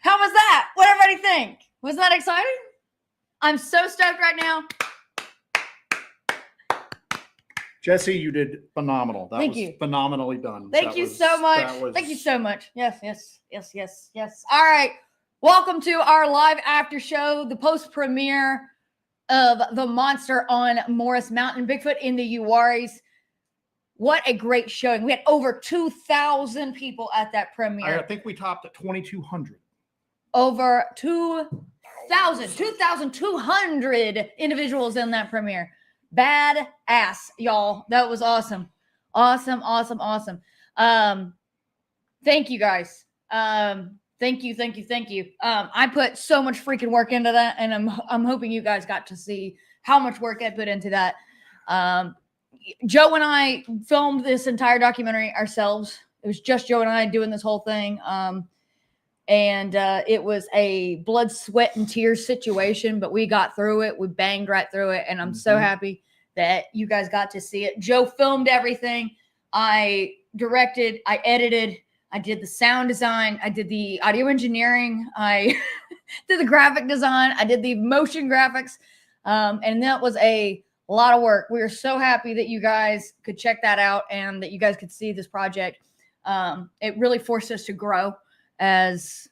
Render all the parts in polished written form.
How was that? What did everybody think? Was that exciting? I'm so stoked right now. Jesse, you did phenomenal. Thank you. Phenomenally done. Thank you so much. Thank you so much. Yes. All right. Welcome to our live after show, the post premiere of The Monster on Morris Mountain, Bigfoot in the Uwharries. What a great showing. We had over 2,000 people at that premiere. I think we topped at 2,200. Over 2,200 individuals in that premiere. Bad ass, y'all. That was awesome. Awesome. Thank you guys. Thank you. I put so much freaking work into that, and I'm hoping you guys got to see how much work I put into that. Joe and I filmed this entire documentary ourselves. It was just Joe and I doing this whole thing. And it was a blood, sweat, and tears situation, but we got through it. We banged right through it, and I'm so happy that you guys got to see it. Joe filmed everything. I directed, I edited, I did the sound design, I did the audio engineering, I did the graphic design, I did the motion graphics, and that was a lot of work. We are so happy that you guys could check that out and that you guys could see this project. It really forced us to grow as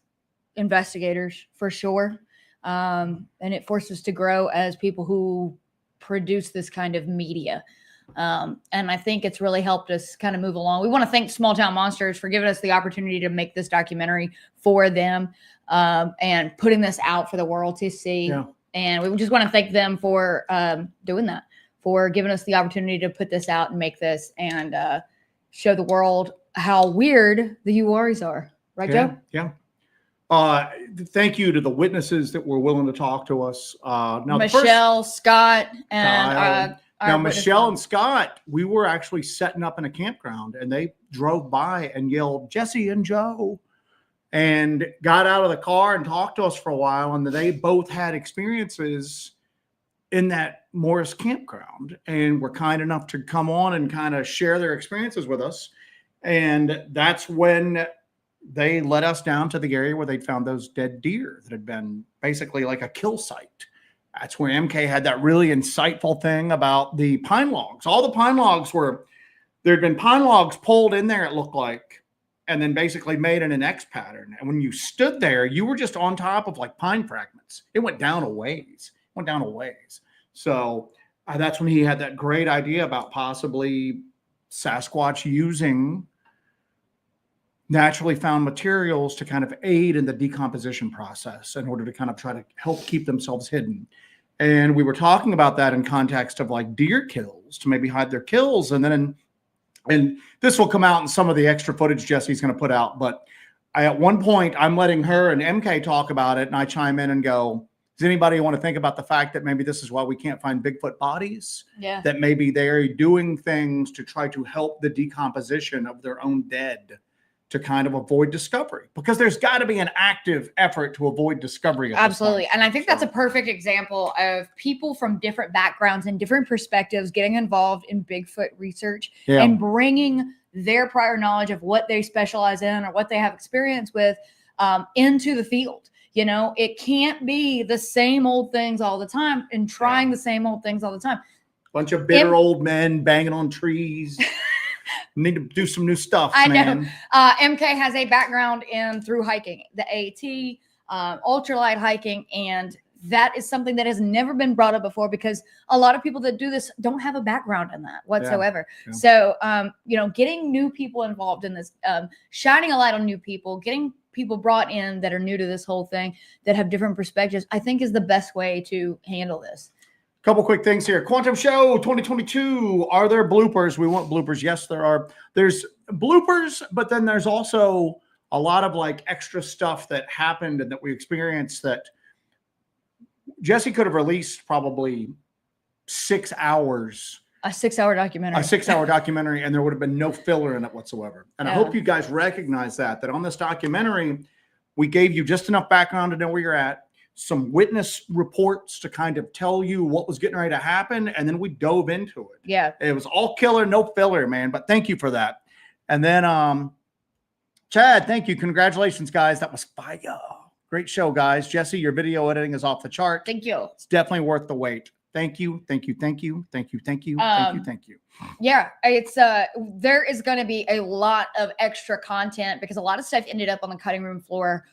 investigators, for sure. And it forced us to grow as people who produce this kind of media. And I think it's really helped us kind of move along. We want to thank Small Town Monsters for giving us the opportunity to make this documentary for them, and putting this out for the world to see. Yeah. And we just want to thank them for doing that, for giving us the opportunity to put this out and make this and show the world how weird the Uwharries are. Right, Joe? Yeah. Thank you to the witnesses that were willing to talk to us. Now Michelle, Scott, and now Michelle and Scott, we were actually setting up in a campground, and they drove by and yelled, "Jesse and Joe," and got out of the car and talked to us for a while. And they both had experiences in that Morris campground, and were kind enough to come on and kind of share their experiences with us. And that's when they led us down to the area where they'd found those dead deer that had been basically like a kill site. That's where MK had that really insightful thing about the pine logs. All the pine logs there'd been pine logs pulled in there, it looked like, and then basically made in an X pattern. And when you stood there, you were just on top of like pine fragments. It went down a ways. So that's when he had that great idea about possibly Sasquatch using naturally found materials to kind of aid in the decomposition process in order to kind of try to help keep themselves hidden. And we were talking about that in context of like deer kills, to maybe hide their kills. And this will come out in some of the extra footage Jesse's going to put out. But at one point, I'm letting her and MK talk about it, and I chime in and go, does anybody want to think about the fact that maybe this is why we can't find Bigfoot bodies? Yeah. That maybe they're doing things to try to help the decomposition of their own dead, to kind of avoid discovery, because there's got to be an active effort to avoid discovery. Absolutely. And I think that's a perfect example of people from different backgrounds and different perspectives getting involved in Bigfoot research and bringing their prior knowledge of what they specialize in or what they have experience with into the field. You know, it can't be the same old things all the time and trying the same old things all the time. Bunch of bitter old men banging on trees. Need to do some new stuff, man. I know. MK has a background in through hiking, the AT, ultralight hiking, and that is something that has never been brought up before, because a lot of people that do this don't have a background in that whatsoever. Yeah. So, getting new people involved in this, shining a light on new people, getting people brought in that are new to this whole thing, that have different perspectives, I think is the best way to handle this. Couple quick things here. Quantum Show 2022. Are there bloopers? We want bloopers. Yes, there are. There's bloopers, but then there's also a lot of like extra stuff that happened and that we experienced that Jesse could have released probably 6 hours. A 6-hour documentary. A 6-hour documentary, and there would have been no filler in it whatsoever. And I hope you guys recognize that on this documentary, we gave you just enough background to know where you're at, some witness reports to kind of tell you what was getting ready to happen, and then we dove into it. Yeah. It was all killer, no filler, man. But thank you for that. And then Chad, thank you. Congratulations, guys. That was fire. Great show, guys. Jesse, your video editing is off the chart. Thank you. It's definitely worth the wait. Thank you. Thank you. Thank you. Thank you. Thank you. Thank you. Thank you. Yeah, it's there is going to be a lot of extra content because a lot of stuff ended up on the cutting room floor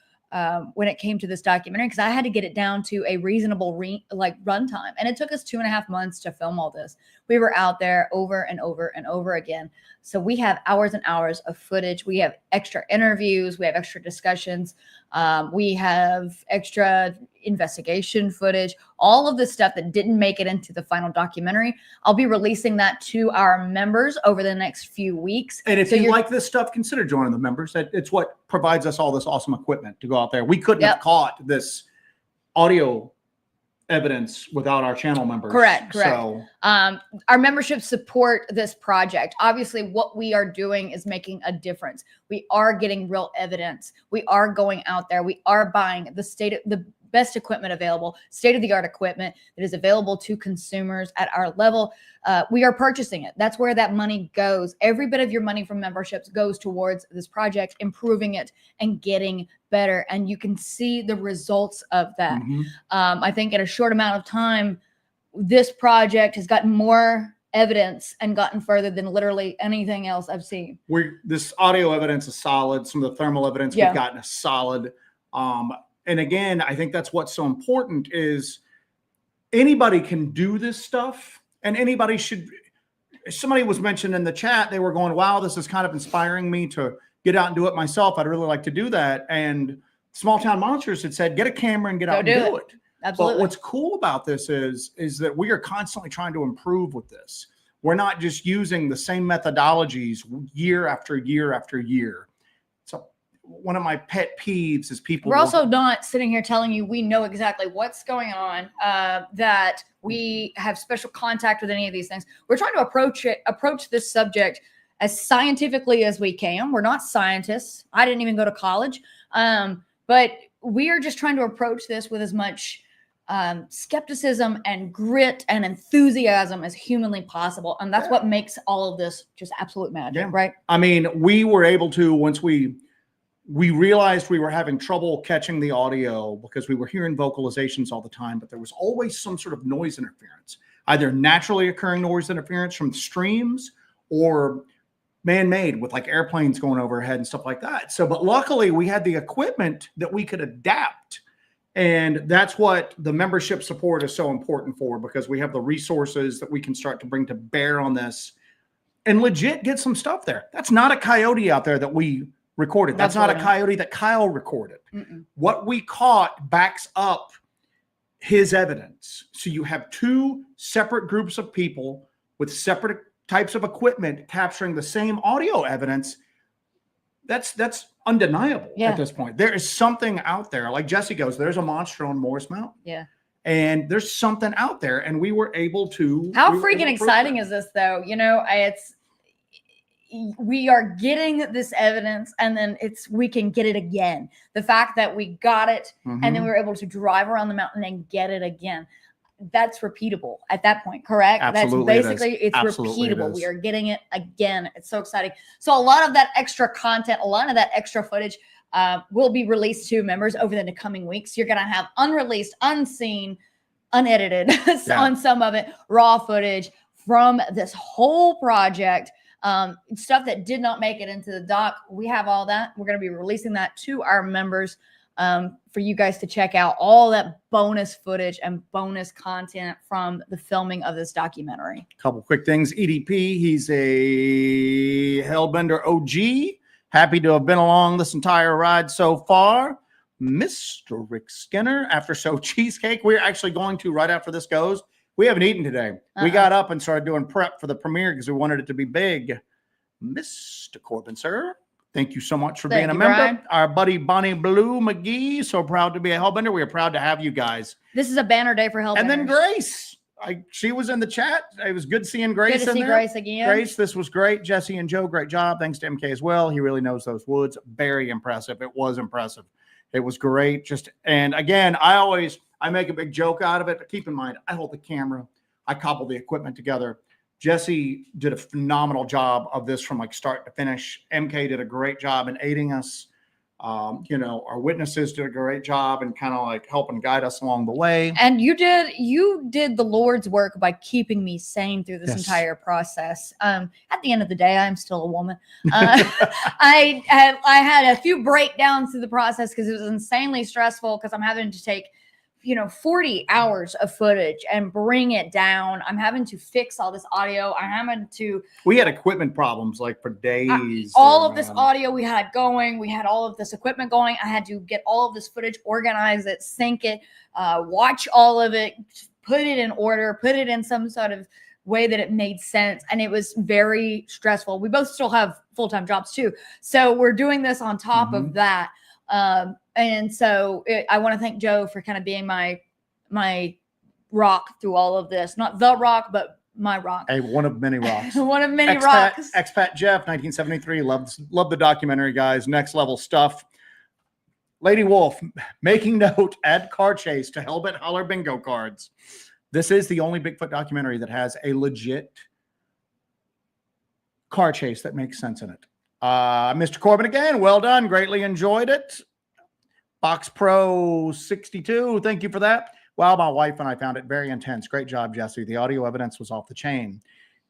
when it came to this documentary, because I had to get it down to a reasonable runtime, and it took us 2.5 months to film all this. We were out there over and over and over again, so we have hours and hours of footage. We have extra interviews, we have extra discussions, we have extra investigation footage, all of the stuff that didn't make it into the final documentary. I'll be releasing that to our members over the next few weeks. And if you like this stuff, consider joining the members. It's what provides us all this awesome equipment to go out there. We couldn't have caught this audio evidence without our channel members. Correct. So our memberships support this project. Obviously, what we are doing is making a difference. We are getting real evidence. We are going out there. We are buying the best equipment available, state-of-the-art equipment that is available to consumers at our level. We are purchasing it. That's where that money goes. Every bit of your money from memberships goes towards this project, improving it and getting better. And you can see the results of that. I think in a short amount of time, this project has gotten more evidence and gotten further than literally anything else I've seen. This audio evidence is solid. Some of the thermal evidence we've gotten is solid. And again, I think that's what's so important is anybody can do this stuff, and anybody should. Somebody was mentioned in the chat, they were going, wow, this is kind of inspiring me to get out and do it myself. I'd really like to do that. And Small Town Monsters had said, get a camera and get out and do it. Absolutely. But what's cool about this is that we are constantly trying to improve with this. We're not just using the same methodologies year after year after year. So one of my pet peeves is people. We're also not sitting here telling you we know exactly what's going on, that we have special contact with any of these things. We're trying to approach this subject as scientifically as we can. We're not scientists. I didn't even go to college, but we are just trying to approach this with as much skepticism and grit and enthusiasm as humanly possible, and that's what makes all of this just absolute magic, right? I mean, we were able to, once we realized we were having trouble catching the audio because we were hearing vocalizations all the time, but there was always some sort of noise interference, either naturally occurring noise interference from streams or man-made with like airplanes going overhead and stuff like that. So, but luckily we had the equipment that we could adapt. And that's what the membership support is so important for, because we have the resources that we can start to bring to bear on this and legit get some stuff there. That's not a coyote out there that we recorded. That's not a coyote that Kyle recorded. What we caught backs up his evidence. So you have two separate groups of people with separate types of equipment capturing the same audio evidence. That's undeniable at this point. There is something out there. Like Jesse goes, there's a monster on Morris Mountain. Yeah. And there's something out there, and we were able to. How freaking exciting is this, though? You know, we are getting this evidence, and then we can get it again. The fact that we got it and then we were able to drive around the mountain and get it again, that's repeatable at that point, correct? Absolutely. That's basically, it's repeatable. We are getting it again. It's so exciting. So a lot of that extra content, a lot of that extra footage will be released to members over the coming weeks. You're going to have unreleased, unseen, unedited on some of it, raw footage from this whole project. Stuff that did not make it into the doc. We have all that. We're going to be releasing that to our members for you guys to check out all that bonus footage and bonus content from the filming of this documentary. Couple quick things. EDP, he's a Hellbender OG. Happy to have been along this entire ride so far. Mr. Rick Skinner, Aftershow cheesecake. We're actually going to, right after this goes, we haven't eaten today. We got up and started doing prep for the premiere because we wanted it to be big. Mr. Corbin, sir, thank you so much for being a member. Brian. Our buddy Bonnie Blue McGee, so proud to be a Hellbender. We are proud to have you guys. This is a banner day for Hellbenders. And then Grace. She was in the chat. It was good seeing Grace. Good to see Grace again. Grace, this was great. Jesse and Joe, great job. Thanks to MK as well. He really knows those woods. Very impressive. It was impressive. It was great. And again, I make a big joke out of it, but keep in mind, I hold the camera. I cobble the equipment together. Jesse did a phenomenal job of this from like start to finish. MK did a great job in aiding us. You know, our witnesses did a great job and kind of like helping guide us along the way. And you did the Lord's work by keeping me sane through this entire process. At the end of the day, I'm still a woman. I had a few breakdowns through the process because it was insanely stressful because I'm having to take 40 hours of footage and bring it down. I'm having to fix all this audio. We had equipment problems like for days. All of this audio we had going. We had all of this equipment going. I had to get all of this footage, organize it, sync it, watch all of it, put it in order, put it in some sort of way that it made sense. And it was very stressful. We both still have full-time jobs too. So we're doing this on top of that. And so I want to thank Joe for kind of being my rock through all of this. Not the rock, but my rock. Hey, one of many rocks. One of many rocks. Expat Jeff, 1973. Love the documentary, guys. Next level stuff. Lady Wolf, making note, add car chase to Hellbent Holler bingo cards. This is the only Bigfoot documentary that has a legit car chase that makes sense in it. Mr. Corbin again, well done. Greatly enjoyed it. Box Pro 62, thank you for that. Wow, my wife and I found it very intense. Great job, Jesse. The audio evidence was off the chain.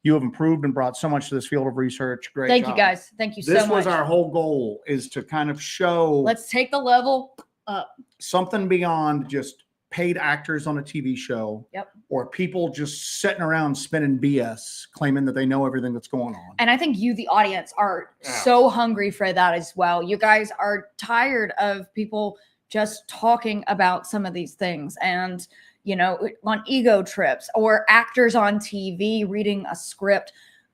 You have improved and brought so much to this field of research. Great Thank job. you, guys. Thank you so much. This was our whole goal, is to kind of show. Let's take the level up. Something beyond just paid actors on a TV show. Yep. Or people just sitting around spinning BS, claiming that they know everything that's going on. And I think you, the audience, are so hungry for that as well. You guys are tired of people just talking about some of these things and, on ego trips or actors on TV reading a script.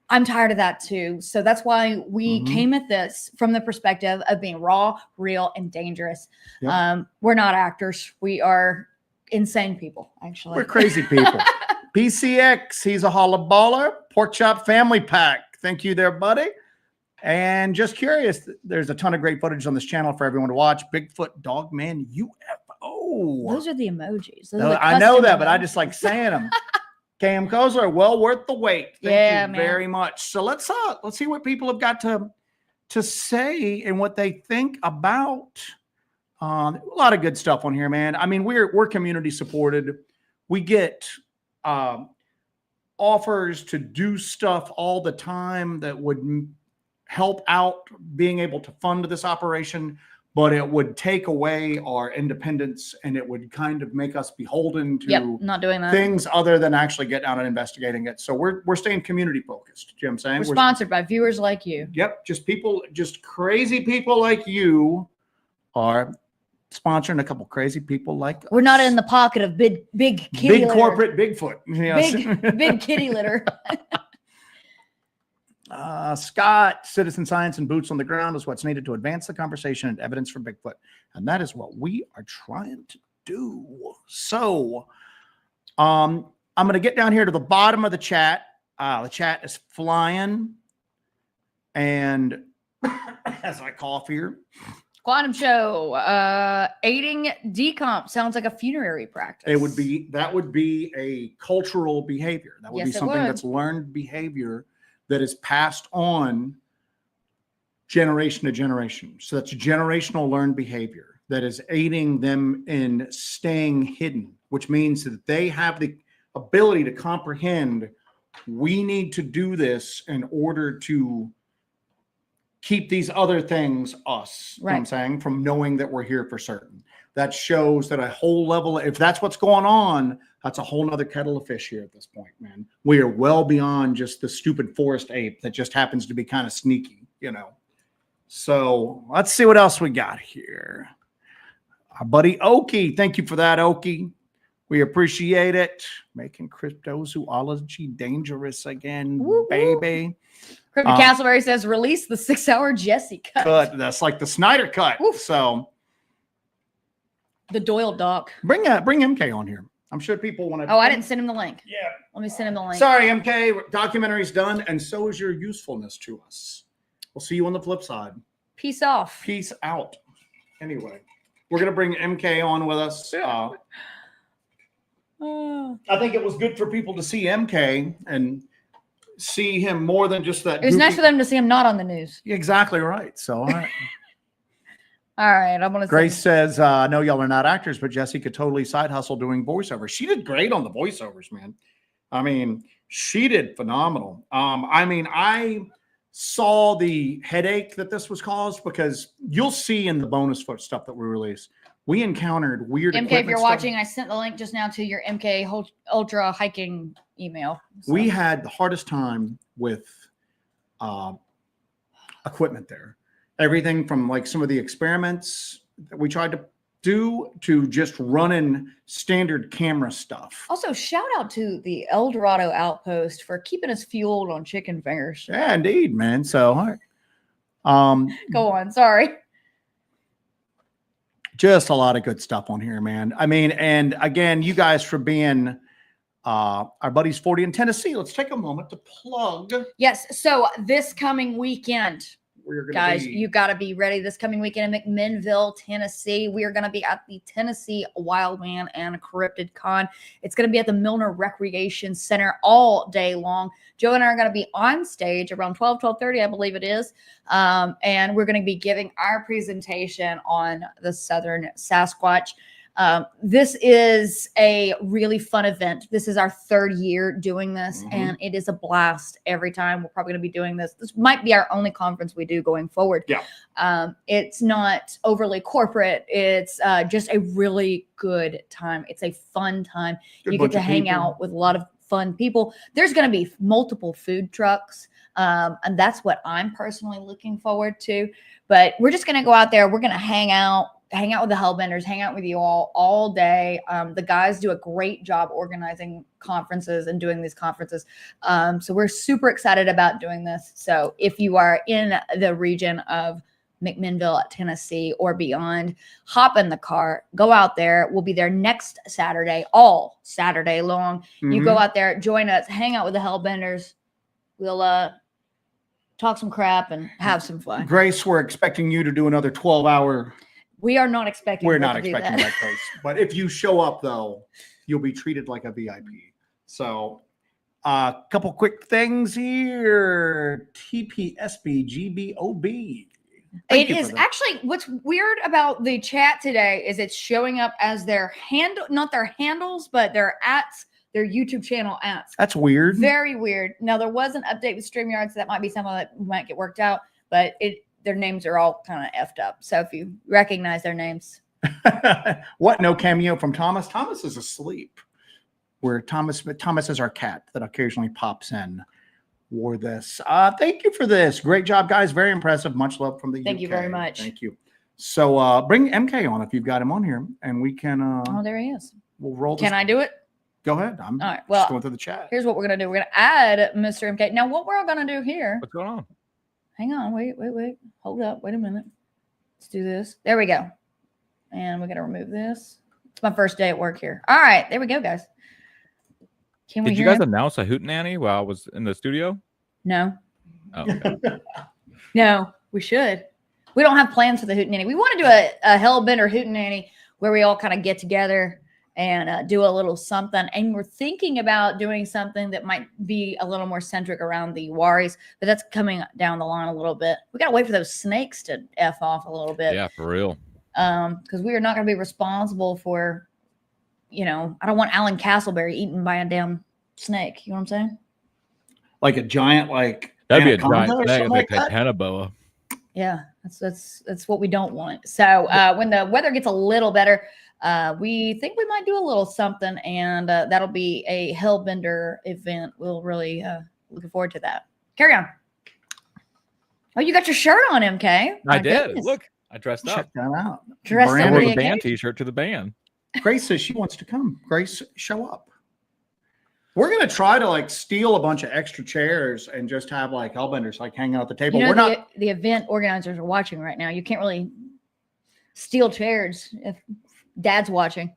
I'm tired of that too. So that's why we came at this from the perspective of being raw, real, and dangerous. Yep. We're not actors. We are insane people, actually. We're crazy people. PCX, he's a holla baller. Pork Chop Family Pack. Thank you there, buddy. And just curious, there's a ton of great footage on this channel for everyone to watch. Bigfoot, Dogman, UFO. Those are the emojis. I know that, but I just like saying them. Cam Kozler, well worth the wait. Thank you very much. So let's see what people have got to say and what they think about. A lot of good stuff on here, man. I mean, we're community supported. We get offers to do stuff all the time that would help out being able to fund this operation, but it would take away our independence and it would kind of make us beholden to not doing that. Things other than actually getting out and investigating it. So we're staying community focused. You know what I'm saying? We're sponsored by viewers like you. Yep. Just crazy people like you are sponsoring a couple crazy people like us. We're not in the pocket of big kitty litter. Corporate Bigfoot. Big kitty litter. Scott, citizen science and boots on the ground is what's needed to advance the conversation and evidence for Bigfoot. And that is what we are trying to do. So I'm going to get down here to the bottom of the chat. The chat is flying. And as I cough here. Quantum Show, aiding decomp sounds like a funerary practice. That would be a cultural behavior. That would be something that's learned behavior that is passed on generation to generation. So that's generational learned behavior that is aiding them in staying hidden, which means that they have the ability to comprehend, we need to do this in order to keep these other things us, you know what I'm saying, from knowing that we're here for certain. That shows that a whole level, if that's what's going on, that's a whole nother kettle of fish here at this point, man. We are well beyond just the stupid forest ape that just happens to be kind of sneaky, So let's see what else we got here. Our buddy Okie, thank you for that, Okie. We appreciate it. Making cryptozoology dangerous again, baby. Crypto Castleberry says, release the 6-hour Jesse cut. That's like the Snyder cut. Oof. So the Doyle doc. Bring MK on here. I'm sure people want to. Oh, I didn't send him the link. Yeah. Let me send him the link. Sorry, MK. Documentary's done, and so is your usefulness to us. We'll see you on the flip side. Peace off. Peace out. Anyway, we're going to bring MK on with us. I think it was good for people to see MK and see him more than just that. It was nice for them to see him not on the news. Exactly right. So, all right. All right, I'm gonna. Grace says, "I know y'all are not actors, but Jesse could totally side hustle doing voiceovers. She did great on the voiceovers, man. I mean, she did phenomenal. I mean, I saw the headache that this was caused because you'll see in the bonus foot stuff that we release, we encountered weird. MK, if you're watching, I sent the link just now to your MK Ultra hiking email. So. We had the hardest time with equipment there. Everything from like some of the experiments that we tried to do to just running standard camera stuff. Also, shout out to the El Dorado Outpost for keeping us fueled on chicken fingers. Yeah, indeed, man. So, go on. Sorry. Just a lot of good stuff on here, man. I mean, and again, you guys for being our buddies 40 in Tennessee. Let's take a moment to plug. Yes. So this coming weekend, guys, you got to be ready this coming weekend in McMinnville, Tennessee. We are going to be at the Tennessee Wildman and Cryptid Con. It's going to be at the Milner Recreation Center all day long. Joe and I are going to be on stage around 12:30, I believe it is. And we're going to be giving our presentation on the Southern Sasquatch. This is a really fun event. This is our 3rd year doing this, and it is a blast every time. We're probably going to be doing this. This might be our only conference we do going forward. Yeah. It's not overly corporate. It's just a really good time. It's a fun time. You get to hang out with a lot of fun people. There's going to be multiple food trucks. And that's what I'm personally looking forward to. But we're just going to go out there. We're going to hang out with the Hellbenders, hang out with you all day. The guys do a great job organizing conferences and doing these conferences. So we're super excited about doing this. So if you are in the region of McMinnville, Tennessee or beyond, hop in the car, go out there. We'll be there next Saturday, all Saturday long. You go out there, join us, hang out with the Hellbenders. We'll talk some crap and have some fun. Grace, we're expecting you to do another 12-hour. We are not expecting. We're not expecting that, Grace. But if you show up, though, you'll be treated like a VIP. So, a couple quick things here. TPSBGBOB. It is actually what's weird about the chat today is it's showing up as their handle, not their handles, but their ats, their YouTube channel ats. That's weird. Very weird. Now there was an update with StreamYard, so that might be something that might get worked out, but their names are all kind of effed up. So if you recognize their names. What? No cameo from Thomas? Thomas is asleep. Where Thomas is our cat that occasionally pops in. Wore this. Thank you for this. Great job, guys. Very impressive. Much love from the UK. Thank you very much. Thank you. So bring MK on if you've got him on here, and we can. Oh, there he is. We'll roll. Can I do it? Go ahead. I'm all right. Well, just going through the chat. Here's what we're gonna do. We're gonna add Mr. MK. Now, what we're all gonna do here? What's going on? Hang on. Wait. Hold up. Wait a minute. Let's do this. There we go. And we're gonna remove this. It's my first day at work here. All right. There we go, guys. Did you guys announce a hootenanny while I was in the studio? No. Oh, okay. No, we should. We don't have plans for the hootenanny. We want to do a Hellbender hootenanny where we all kind of get together and do a little something. And we're thinking about doing something that might be a little more centric around the Uwharries, but that's coming down the line a little bit. We got to wait for those snakes to F off a little bit. Yeah, for real. Because we are not going to be responsible for, I don't want Alan Castleberry eaten by a damn snake. You know what I'm saying? Like a giant, that'd be a giant snake, like a titanoboa. Yeah, that's what we don't want. So when the weather gets a little better, we think we might do a little something, and that'll be a Hellbender event. We'll really looking forward to that. Carry on. Oh, you got your shirt on, MK. I did. Look, I dressed up. Check that out. I wore the band T-shirt to the band. Grace says she wants to come. Grace, show up. We're going to try to steal a bunch of extra chairs and just have Hellbenders hang out at the table. We're not. The event organizers are watching right now. You can't really steal chairs if Dad's watching.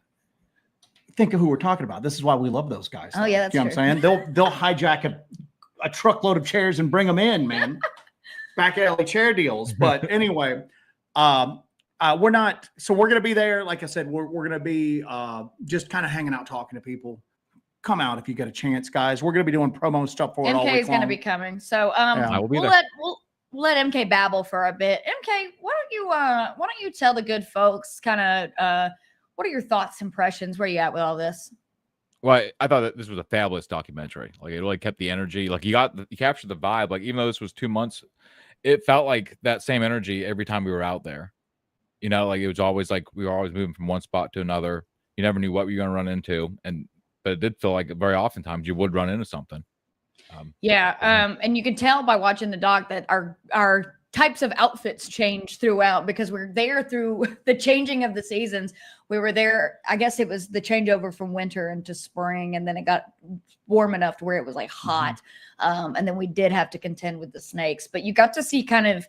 Think of who we're talking about. This is why we love those guys. Oh yeah, that's true. What I'm saying? They'll hijack a truckload of chairs and bring them in, man. Back alley chair deals. But anyway, we're not. So we're going to be there. Like I said, we're going to be just kind of hanging out, talking to people. Come out if you get a chance, guys. We're going to be doing promo stuff for it all week long. MK is going to be coming. So I will be there. let MK babble for a bit. MK, why don't you tell the good folks kind of what are your thoughts, impressions? Where you at with all this? Well, I thought that this was a fabulous documentary. Like it really kept the energy. Like you captured the vibe. Like even though this was 2 months, it felt like that same energy every time we were out there. You know, like it was always like we were always moving from one spot to another. You never knew what you were going to run into, but it did feel like very oftentimes you would run into something. And you can tell by watching the doc that our types of outfits change throughout because we're there through the changing of the seasons. We were there, I guess it was the changeover from winter into spring, and then it got warm enough to where it was like hot. And then we did have to contend with the snakes, but you got to see kind of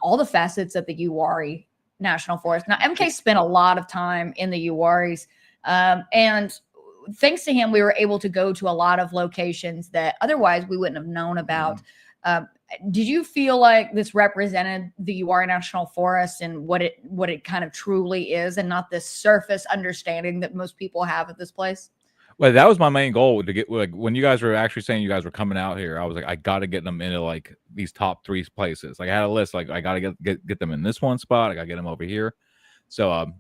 all the facets of the Uwharrie National Forest. Now, MK spent a lot of time in the Uwharries, and thanks to him, we were able to go to a lot of locations that otherwise we wouldn't have known about. Did you feel like this represented the Uwharrie National Forest and what it kind of truly is, and not this surface understanding that most people have of this place? Well, that was my main goal to get, like, when you guys were actually saying you guys were coming out here, I was like, I got to get them into like these top 3 places. Like I had a list, like I got to get them in this one spot. I got to get them over here. So,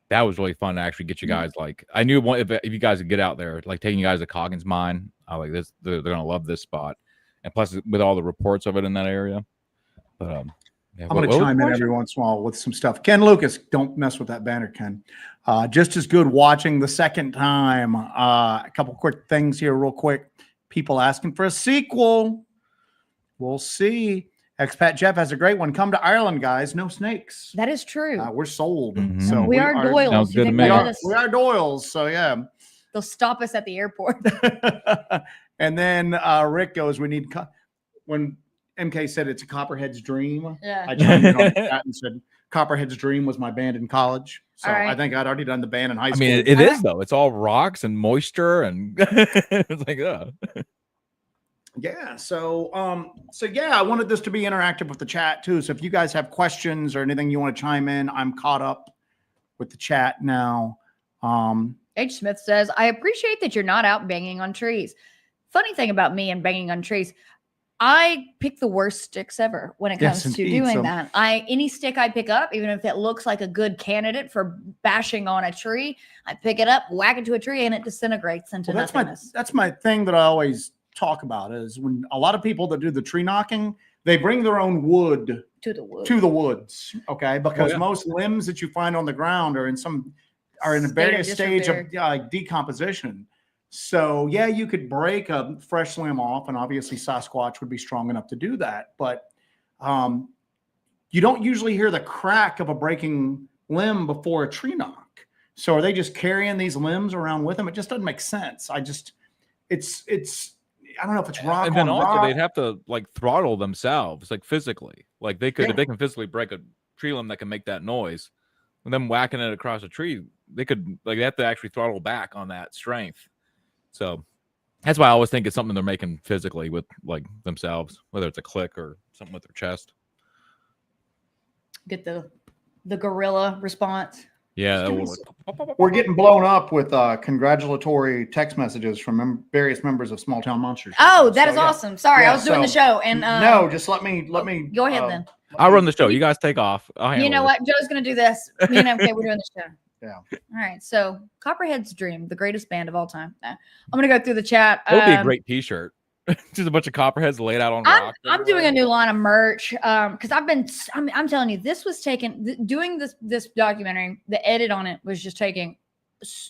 that was really fun to actually get you guys. Like I knew if you guys could get out there, like taking you guys to Coggins Mine, I like this. They're gonna love this spot, and plus with all the reports of it in that area. But I'm going to chime in every once in a while with some stuff. Ken Lucas, don't mess with that banner, Ken. Just as good watching the second time. A couple quick things here, real quick. People asking for a sequel. We'll see. Expat Jeff has a great one. Come to Ireland, guys. No snakes. That is true. We're sold. So we are Doyles. Good to we are Doyles. So yeah, they'll stop us at the airport. And then Rick goes, "We need." When MK said it's a Copperhead's dream, I chimed in on that and said Copperhead's dream was my band in college. So I think I'd already done the band in high school. I mean, it is though. It's all rocks and moisture, and it's like, Yeah. So yeah, I wanted this to be interactive with the chat too. So if you guys have questions or anything you want to chime in, I'm caught up with the chat now. H. Smith says, I appreciate that you're not out banging on trees. Funny thing about me and banging on trees, I pick the worst sticks ever when it comes to doing that. Any stick I pick up, even if it looks like a good candidate for bashing on a tree, I pick it up, whack it to a tree, and it disintegrates into nothingness. That's my thing that I always talk about is when a lot of people that do the tree knocking, they bring their own wood to the woods. Okay. Because most limbs that you find on the ground are in a various stage of decomposition. So yeah, you could break a fresh limb off, and obviously Sasquatch would be strong enough to do that. But you don't usually hear the crack of a breaking limb before a tree knock. So are they just carrying these limbs around with them? It just doesn't make sense. I don't know if it's rock. And then also they'd have to like throttle themselves, like physically. Like they could, if they can physically break a tree limb that can make that noise, and them whacking it across a tree, they have to actually throttle back on that strength. So that's why I always think it's something they're making physically with like themselves, whether it's a click or something with their chest. Get the gorilla response. Yeah, we're getting blown up with congratulatory text messages from various members of Small Town Monsters. Oh, that is awesome. Sorry, I was doing the show, and no, just let me go ahead then. I'll run the show. You guys take off. You know what? Joe's gonna do this. Me and MK, we're doing the show. Yeah. All right. So Copperhead's Dream, the greatest band of all time. I'm gonna go through the chat. That would be a great T-shirt. Just a bunch of copperheads laid out on rocks. I'm doing a new line of merch because I'm telling you, this was doing this documentary, the edit on it was just taking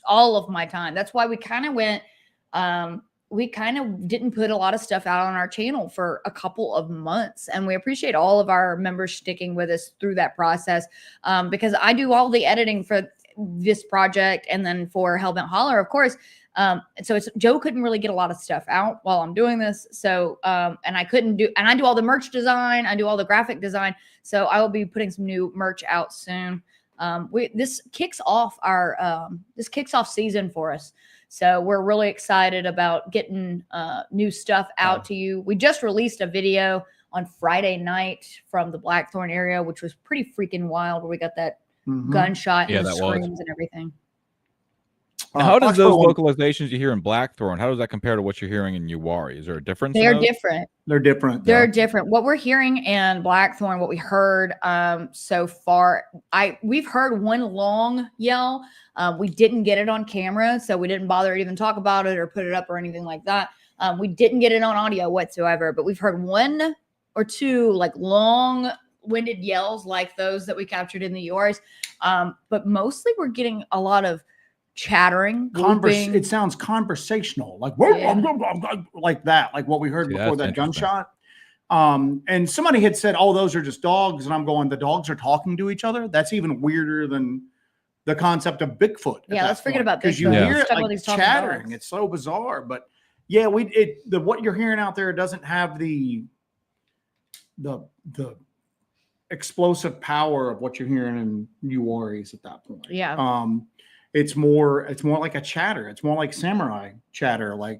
all of my time. That's why we kind of went, we kind of didn't put a lot of stuff out on our channel for a couple of months. And we appreciate all of our members sticking with us through that process because I do all the editing for this project and then for Hellbent Holler, of course. So Joe couldn't really get a lot of stuff out while I'm doing this. So, and I do all the merch design. I do all the graphic design. So I will be putting some new merch out soon. This kicks off season for us. So we're really excited about getting new stuff out to you. We just released a video on Friday night from the Blackthorn area, which was pretty freaking wild, where we got that gunshot and screams and everything. Now, how does those Foxborough, vocalizations you hear in Blackthorn, how does that compare to what you're hearing in Uwharrie? Is there a difference? They in are those? different. they're different. They're different. What we're hearing in Blackthorn, what we heard so far, we've heard one long yell. We didn't get it on camera, so we didn't bother to even talk about it or put it up or anything like that. We didn't get it on audio whatsoever, but we've heard one or two like long-winded yells like those that we captured in the Uwharries. But mostly we're getting a lot of chattering. It sounds conversational, like like that, like what we heard before that gunshot. And somebody had said, "Oh, those are just dogs," and I'm going, "The dogs are talking to each other." That's even weirder than the concept of Bigfoot. Yeah, let's forget about because you hear it like chattering. It's so bizarre, but yeah, what you're hearing out there doesn't have the explosive power of what you're hearing in Uwharries at that point. Yeah. It's more like a chatter. It's more like samurai chatter, like,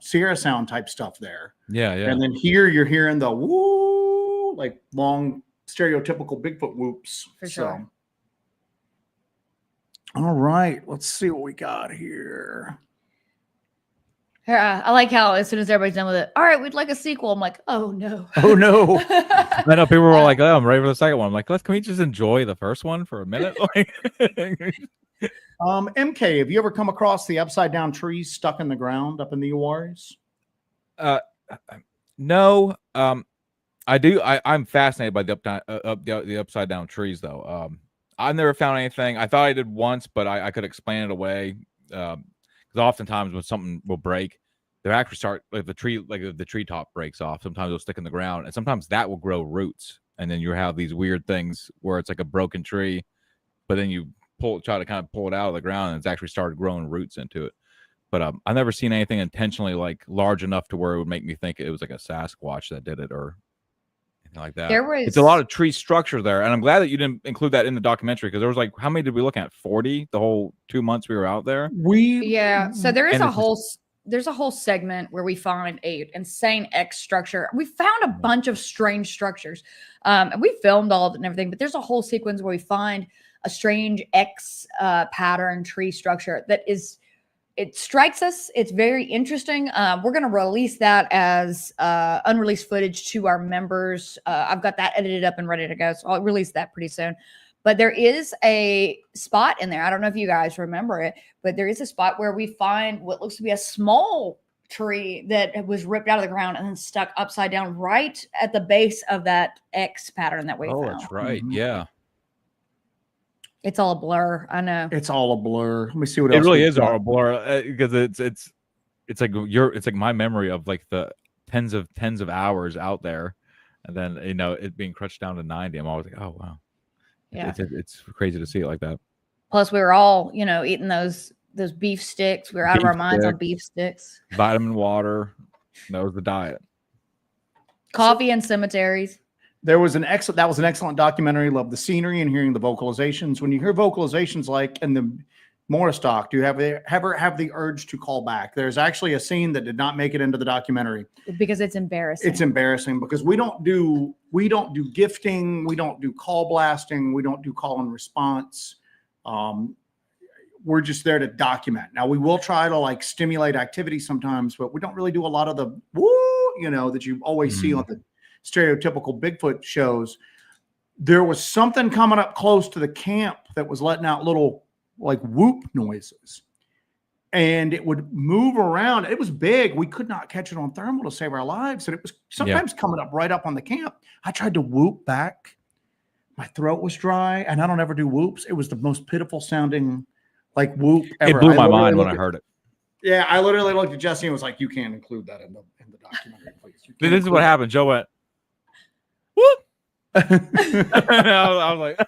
Sierra sound type stuff there. Yeah, yeah. And then here you're hearing the woo, like long stereotypical Bigfoot whoops. For sure. All right, let's see what we got here. I like how as soon as everybody's done with it, all right, we'd like a sequel. I'm like, oh no. Oh no. I know people were like, "Oh, I'm ready for the second one." I'm like, can we just enjoy the first one for a minute? MK, have you ever come across the upside down trees stuck in the ground up in the Uwharries? No. I do. I'm fascinated by the upside down trees, though. I've never found anything. I thought I did once, but I could explain it away. Because oftentimes when something will break, they actually start like the tree, like if the tree top breaks off. Sometimes it'll stick in the ground, and sometimes that will grow roots, and then you have these weird things where it's like a broken tree, but then you try to kind of pull it out of the ground, and it's actually started growing roots into it. But I've never seen anything intentionally like large enough to where it would make me think it was like a Sasquatch that did it or anything like that. It's a lot of tree structure there, and I'm glad that you didn't include that in the documentary because there was like, how many did we look at? 40 the whole 2 months we were out there. So there is there's a whole segment where we find a insane X structure. We found a bunch of strange structures, and we filmed all of it and everything. But there's a whole sequence where we find a strange X pattern tree structure that it strikes us. It's very interesting. We're going to release that as unreleased footage to our members. I've got that edited up and ready to go, so I'll release that pretty soon. But there is a spot in there. I don't know if you guys remember it, but there is a spot where we find what looks to be a small tree that was ripped out of the ground and then stuck upside down right at the base of that X pattern that we found. That's right. Yeah. It's all a blur. I know. It's all a blur. Let me see what else. It really is all a blur because it's like my memory of like the tens of hours out there, and then it being crushed down to 90. I'm always like, oh wow, yeah, it's crazy to see it like that. Plus, we were all eating those beef sticks. We were out of our minds on beef sticks. Vitamin water. That was the diet. Coffee and cemeteries. That was an excellent documentary. Love the scenery and hearing the vocalizations. When you hear vocalizations like in the Morris doc, do you ever have the urge to call back? There's actually a scene that did not make it into the documentary because it's embarrassing. It's embarrassing because we don't do gifting, we don't do call blasting, we don't do call and response. We're just there to document. Now we will try to like stimulate activity sometimes, but we don't really do a lot of the woo, that you always see on the stereotypical Bigfoot shows. There was something coming up close to the camp that was letting out little like whoop noises, and it would move around. It was big. We could not catch it on thermal to save our lives, and it was sometimes coming up right up on the camp. I tried to whoop back. My throat was dry, and I don't ever do whoops. It was the most pitiful sounding like whoop ever. It blew my mind when I heard it. Yeah, I literally looked at Jesse and was like, "You can't include that in the documentary, please." This is what happened. Joe went, whoop. I was like,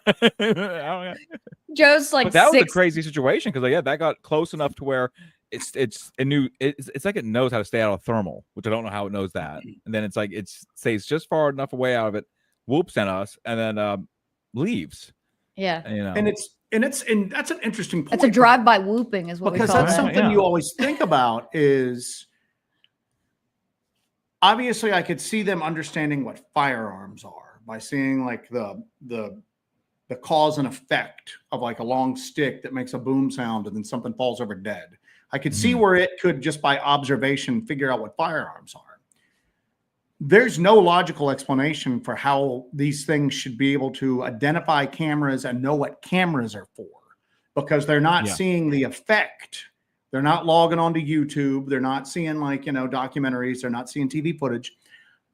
Joe's like, but that was a crazy situation because that got close enough to where it's like it knows how to stay out of thermal, which I don't know how it knows that. And then it's like it stays just far enough away out of it, whoops at us, and then leaves. Yeah, and that's an interesting point. It's a drive-by whooping, is what we call it. Because that's something you always think about is. Obviously, I could see them understanding what firearms are by seeing like the the cause and effect of like a long stick that makes a boom sound and then something falls over dead. I could see where it could just by observation figure out what firearms are. There's no logical explanation for how these things should be able to identify cameras and know what cameras are for, because they're not seeing the effect. They're not logging onto YouTube. They're not seeing like, you know, documentaries. They're not seeing TV footage.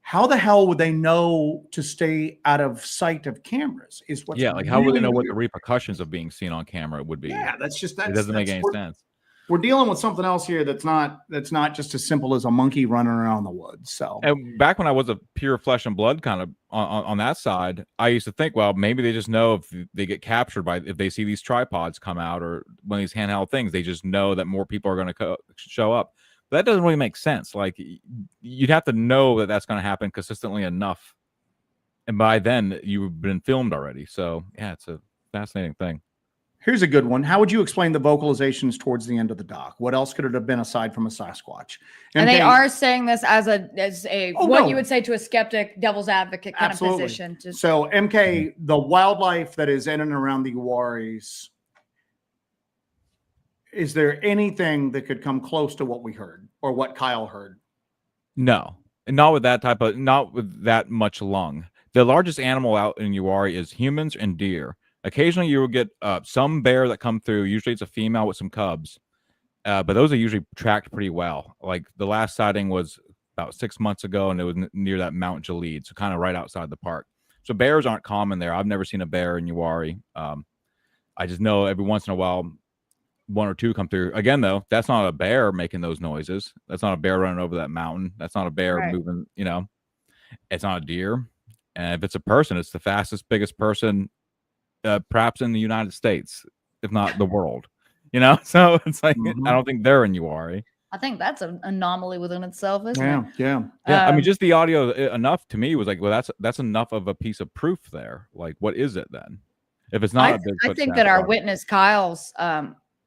How the hell would they know to stay out of sight of cameras is what's like how would they know what the repercussions of being seen on camera would be? Yeah, that's it doesn't make any sense. We're dealing with something else here that's not just as simple as a monkey running around the woods. So, and back when I was a pure flesh and blood kind of on that side, I used to think, well, maybe they just know if they get captured by, if they see these tripods come out or one of these handheld things, they just know that more people are going to show up. But that doesn't really make sense. Like, you'd have to know that that's going to happen consistently enough, and by then you've been filmed already. So yeah, it's a fascinating thing. Here's a good one. How would you explain the vocalizations towards the end of the doc? What else could it have been aside from a Sasquatch? And they are saying this as a what you would say to a skeptic, devil's advocate kind of position. So MK, the wildlife that is in and around the Uwharries, is there anything that could come close to what we heard or what Kyle heard? No, not with that much lung. The largest animal out in Uwharrie is humans and deer. Occasionally, you will get some bear that come through. Usually, it's a female with some cubs, but those are usually tracked pretty well. Like the last sighting was about 6 months ago, and it was near that Mount Jalid, so kind of right outside the park. So bears aren't common there. I've never seen a bear in Uwharrie. I just know every once in a while, one or two come through. Again, though, that's not a bear making those noises. That's not a bear running over that mountain. That's not a bear moving. You know, it's not a deer. And if it's a person, it's the fastest, biggest person. Perhaps in the United States, if not the world, you know. So it's like I don't think they're in Uwharrie. I think that's an anomaly within itself, isn't it? Yeah. I mean, just the audio enough to me was like, well, that's enough of a piece of proof there. Like, what is it then? If it's not, I think that our witness Kyle's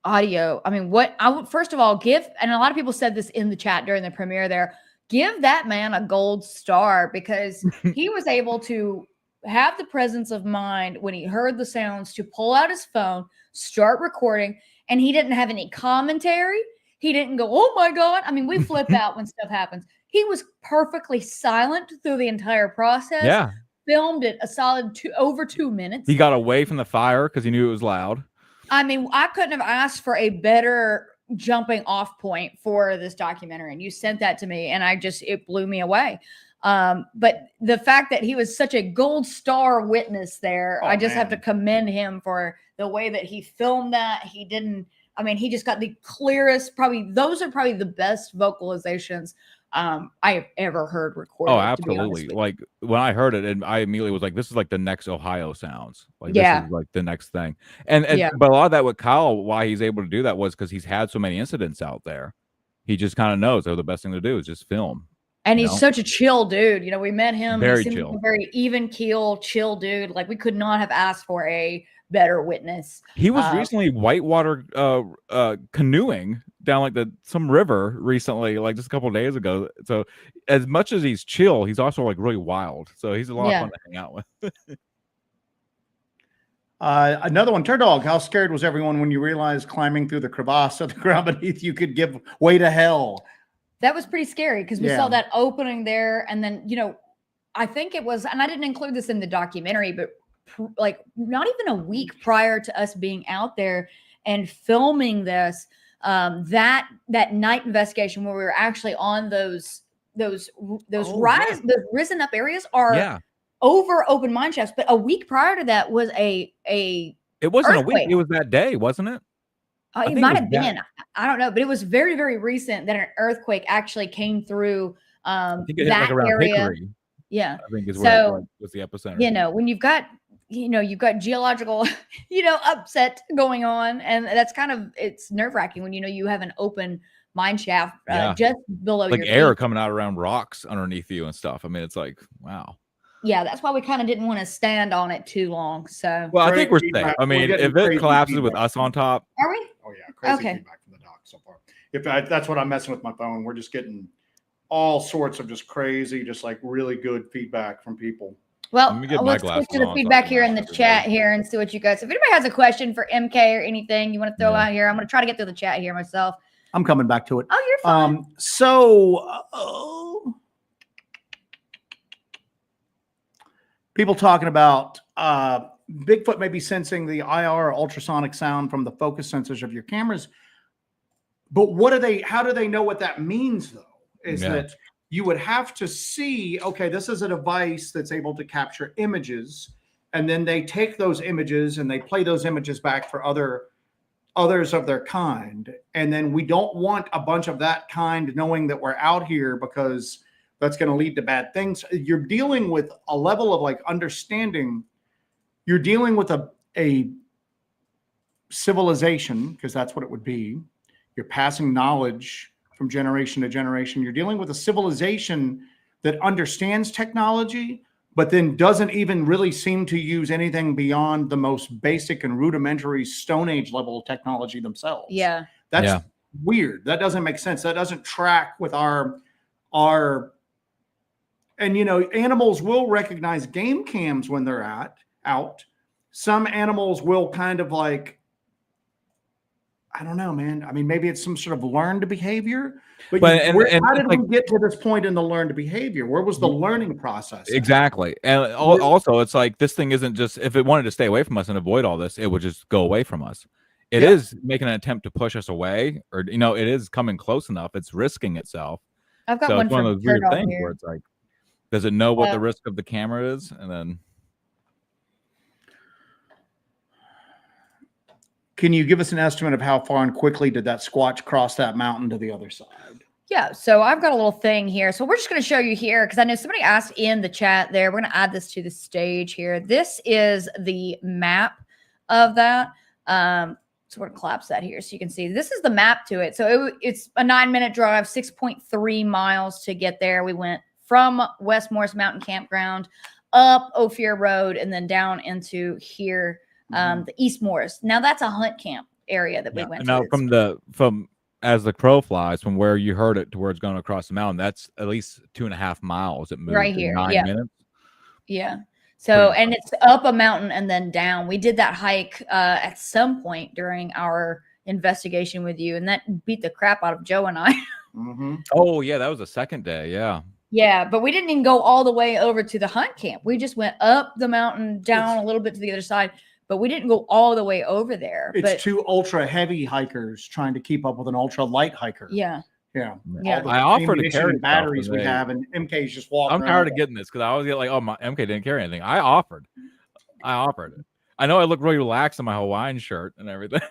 audio. I mean, what I would first of all give, and a lot of people said this in the chat during the premiere there. Give that man a gold star because he was able to have the presence of mind when he heard the sounds to pull out his phone, start recording, and he didn't have any commentary. He didn't go, oh my God. I mean, we flip out when stuff happens. He was perfectly silent through the entire process. Yeah. Filmed it a solid over 2 minutes. He got away from the fire because he knew it was loud. I mean, I couldn't have asked for a better jumping off point for this documentary. And you sent that to me and it blew me away. But the fact that he was such a gold star witness there, I just have to commend him for the way that he filmed that. He just got the clearest, those are probably the best vocalizations I have ever heard recorded. Oh, absolutely. Like when I heard it, and I immediately was like, this is like the next Ohio sounds. Like this is like the next thing. And but a lot of that with Kyle, why he's able to do that was because he's had so many incidents out there. He just kind of knows the best thing to do is just film. And he's such a chill dude. You know, we met him. Very he seemed chill. like a very even keel, chill dude. Like we could not have asked for a better witness. He was recently whitewater canoeing down like some river recently, like just a couple of days ago. So as much as he's chill, he's also like really wild. So he's a lot of fun to hang out with. Another one, Turdog. How scared was everyone when you realized climbing through the crevasse of the ground beneath you could give way to hell? That was pretty scary because we saw that opening there. And then, you know, I think it was, and I didn't include this in the documentary, but like not even a week prior to us being out there and filming this, that night investigation where we were actually on those risen up areas are over open mine shafts. But a week prior to that was it wasn't earthquake. A week. It was that day, wasn't it? It might have been. I don't know, but it was very, very recent that an earthquake actually came through I think it hit like around area. Hickory. Yeah. I think is where it was the epicenter. You know, when you've got geological, upset going on, and that's it's nerve-wracking when you have an open mine shaft just below like your air feet. coming out around rocks underneath you and stuff. I mean, it's like, wow. Yeah, that's why we kind of didn't want to stand on it too long. So, well, I think we're safe. I mean, if it collapses with us on top, are we? Oh yeah, crazy feedback from the doc so far. That's what I'm messing with my phone. We're just getting all sorts of just crazy, just like really good feedback from people. Well, Let me get my let's switch glasses to the on so I feedback can here ask in the everybody. chat here and see what you guys. If anybody has a question for MK or anything you want to throw Yeah. out here, I'm going to try to get through the chat here myself. I'm coming back to it. Oh, you're fine. People talking about Bigfoot may be sensing the IR or ultrasonic sound from the focus sensors of your cameras. But what do they, how do they know what that means though? Is that you would have to see, okay, this is a device that's able to capture images, and then they take those images and they play those images back for others of their kind. And then we don't want a bunch of that kind knowing that we're out here, because that's going to lead to bad things. You're dealing with a level of like understanding. You're dealing with a civilization, because that's what it would be. You're passing knowledge from generation to generation. You're dealing with a civilization that understands technology, but then doesn't even really seem to use anything beyond the most basic and rudimentary Stone Age level of technology themselves. Yeah. That's weird. That doesn't make sense. That doesn't track with our, and you know, animals will recognize game cams when they're out. Some animals will kind of like, I don't know, man. I mean, maybe it's some sort of learned behavior, but how did we get to this point in the learned behavior? Where was the learning process? Exactly. And also, it's like, this thing isn't just, if it wanted to stay away from us and avoid all this, it would just go away from us. It is making an attempt to push us away, or, you know, it is coming close enough. It's risking itself. I've got so one it's one of those weird things here. where it's like, does it know what the risk of the camera is? And then, can you give us an estimate of how far and quickly did that Squatch cross that mountain to the other side? Yeah, so I've got a little thing here. So we're just going to show you here, because I know somebody asked in the chat there. We're going to add this to the stage here. This is the map of that. So we're going to collapse that here so you can see. This is the map to it. So it's a 9-minute drive, 6.3 miles to get there. We went from West Morris Mountain Campground up Ophir Road and then down into here, the East Morris. Now that's a hunt camp area that we went to. Now from as the crow flies, from where you heard it to where it's going across the mountain, that's at least 2.5 miles. It moved right here. in 9 minutes. Yeah. So, and it's up a mountain and then down. We did that hike at some point during our investigation with you, and that beat the crap out of Joe and I. Oh yeah, that was the second day. Yeah. Yeah, but we didn't even go all the way over to the hunt camp. We just went up the mountain, down a little bit to the other side, but we didn't go all the way over there. It's two ultra heavy hikers trying to keep up with an ultra light hiker. Yeah. Yeah. I offered to carry batteries we have, and MK's just walking. I'm tired of getting this, because I always get like, oh, my MK didn't carry anything. I offered it. I know I look really relaxed in my Hawaiian shirt and everything.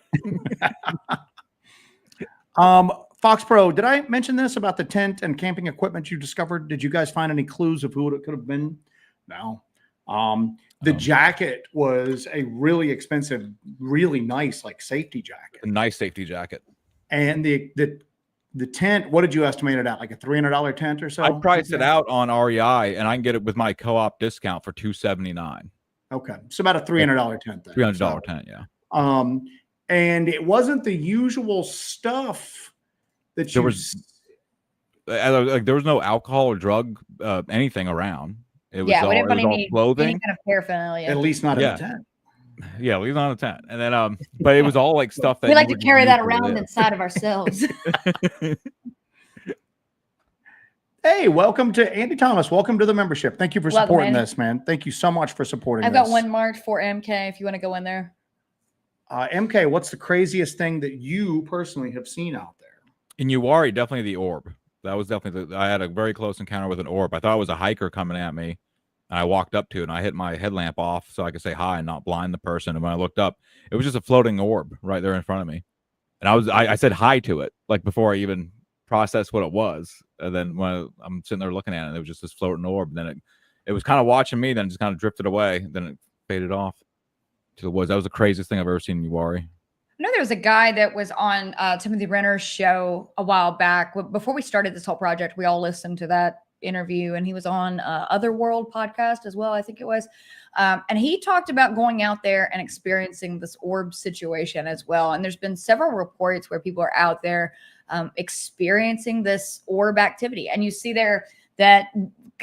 Fox Pro, did I mention this about the tent and camping equipment you discovered? Did you guys find any clues of who it could have been? No. The jacket was a really expensive, really nice, like safety jacket. A nice safety jacket. And the tent, what did you estimate it at? Like a $300 tent or so? I priced it out on REI, and I can get it with my co-op discount for $279. Okay, so about a $300 tent. Then. $300 tent, yeah. And it wasn't the usual stuff that there was no alcohol or drug anything around. It was all clothing, any kind of paraphernalia. At least not in the tent. Yeah, we was on a tent, and then but it was all like stuff that we like to carry that around inside of ourselves. Hey, welcome to Andy Thomas. Welcome to the membership. Thank you for supporting this, man. Thank you so much for supporting. I've got one marked for MK if you want to go in there. MK, what's the craziest thing that you personally have seen out there? In Uwharrie, definitely the orb. That was definitely I had a very close encounter with an orb. I thought it was a hiker coming at me. And I walked up to it, and I hit my headlamp off so I could say hi and not blind the person. And when I looked up, it was just a floating orb right there in front of me. And I said hi to it, like before I even processed what it was. And then when I'm sitting there looking at it, it was just this floating orb. And then it was kind of watching me, then just kind of drifted away. Then it faded off to the woods. That was the craziest thing I've ever seen in Uwharrie. I know there was a guy that was on Timothy Renner's show a while back. Before we started this whole project, we all listened to that interview, and he was on Otherworld podcast as well, I think it was. And he talked about going out there and experiencing this orb situation as well. And there's been several reports where people are out there experiencing this orb activity. And you see there that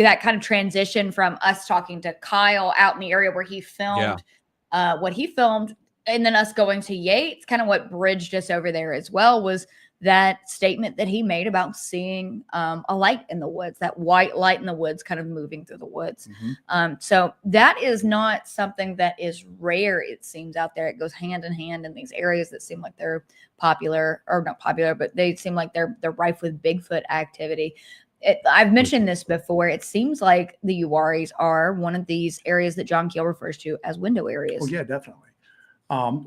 that kind of transition from us talking to Kyle out in the area where he filmed what he filmed, and then us going to Yates, kind of what bridged us over there as well was that statement that he made about seeing a light in the woods, that white light in the woods kind of moving through the woods. So that is not something that is rare, it seems, out there. It goes hand in hand in these areas that seem like they're popular, or not popular, but they seem like they're rife with Bigfoot activity. I've mentioned this before. It seems like the Uwharries are one of these areas that John Keel refers to as window areas. Oh, yeah, definitely.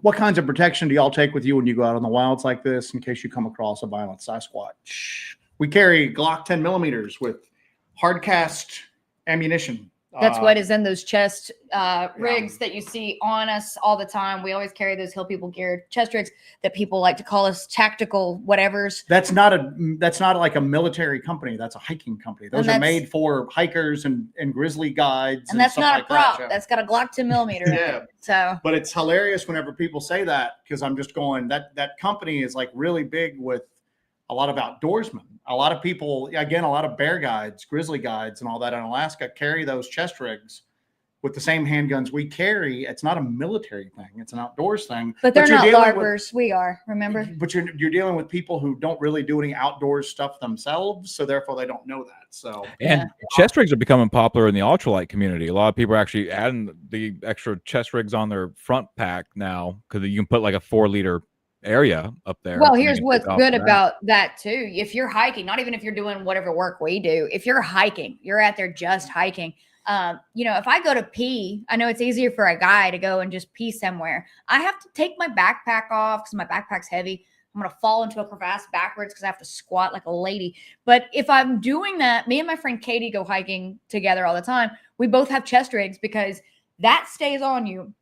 What kinds of protection do y'all take with you when you go out in the wilds like this in case you come across a violent Sasquatch? We carry Glock 10 millimeters with hard cast ammunition. That's what is in those chest rigs that you see on us all the time. We always carry those Hill People gear chest rigs that people like to call us tactical whatevers. That's not like a military company. That's a hiking company. Those are made for hikers and grizzly guides. And that's not like a prop. that, that's got a Glock 10 millimeter. Yeah. So, but it's hilarious whenever people say that, because I'm just going, that company is like really big with a lot of outdoorsmen. A lot of people, again, a lot of bear guides, grizzly guides, and all that in Alaska carry those chest rigs with the same handguns we carry. It's not a military thing; it's an outdoors thing. But they're not LARPers. We are, remember. But you're dealing with people who don't really do any outdoors stuff themselves, so therefore they don't know that. So chest rigs are becoming popular in the ultralight community. A lot of people are actually adding the extra chest rigs on their front pack now, because you can put like a 4-liter area up there. Well, here's what's good about that too. If you're hiking, not even if you're doing whatever work we do, if you're hiking, you're out there just hiking. If I go to pee, I know it's easier for a guy to go and just pee somewhere. I have to take my backpack off because my backpack's heavy. I'm going to fall into a crevasse backwards because I have to squat like a lady. But if I'm doing that, me and my friend Katie go hiking together all the time. We both have chest rigs because that stays on you.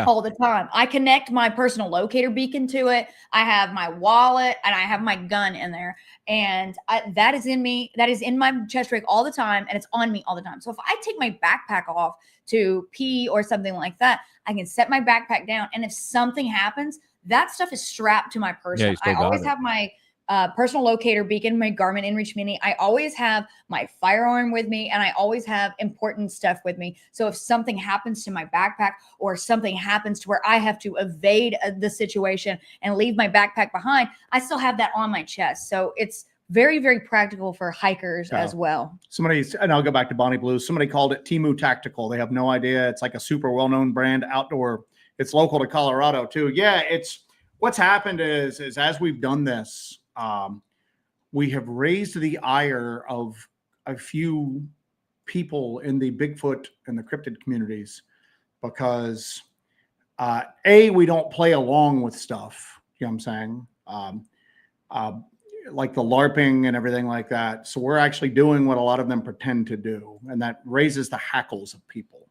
All the time. I connect my personal locator beacon to it. I have my wallet and I have my gun in there. And that is in me. That is in my chest rig all the time. And it's on me all the time. So if I take my backpack off to pee or something like that, I can set my backpack down. And if something happens, that stuff is strapped to my person. I always have my personal locator beacon, my Garmin InReach Mini. I always have my firearm with me, and I always have important stuff with me. So if something happens to my backpack, or something happens to where I have to evade the situation and leave my backpack behind, I still have that on my chest. So it's very, very practical for hikers as well. And I'll go back to Bonnie Blue. Somebody called it Timu Tactical. They have no idea. It's like a super well-known brand outdoor. It's local to Colorado too. Yeah, it's what's happened is as we've done this, we have raised the ire of a few people in the Bigfoot and the cryptid communities because we don't play along with stuff. You know what I'm saying? Like the LARPing and everything like that. So we're actually doing what a lot of them pretend to do, and that raises the hackles of people.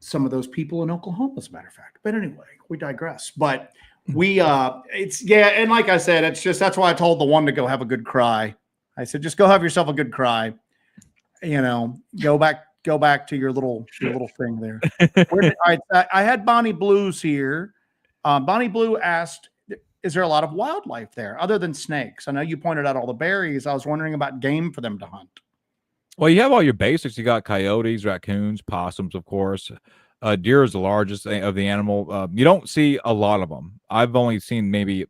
Some of those people in Oklahoma, as a matter of fact. But anyway, we digress. But and like I said, it's just, that's why I told the one to go have a good cry. I said, just go have yourself a good cry. Go back to your little thing there. All right, I had Bonnie Blues here. Bonnie Blue asked, is there a lot of wildlife there other than snakes? I know you pointed out all the berries. I was wondering about game for them to hunt. Well, you have all your basics. You got coyotes, raccoons, possums, of course. Deer is the largest of the animal. You don't see a lot of them. I've only seen maybe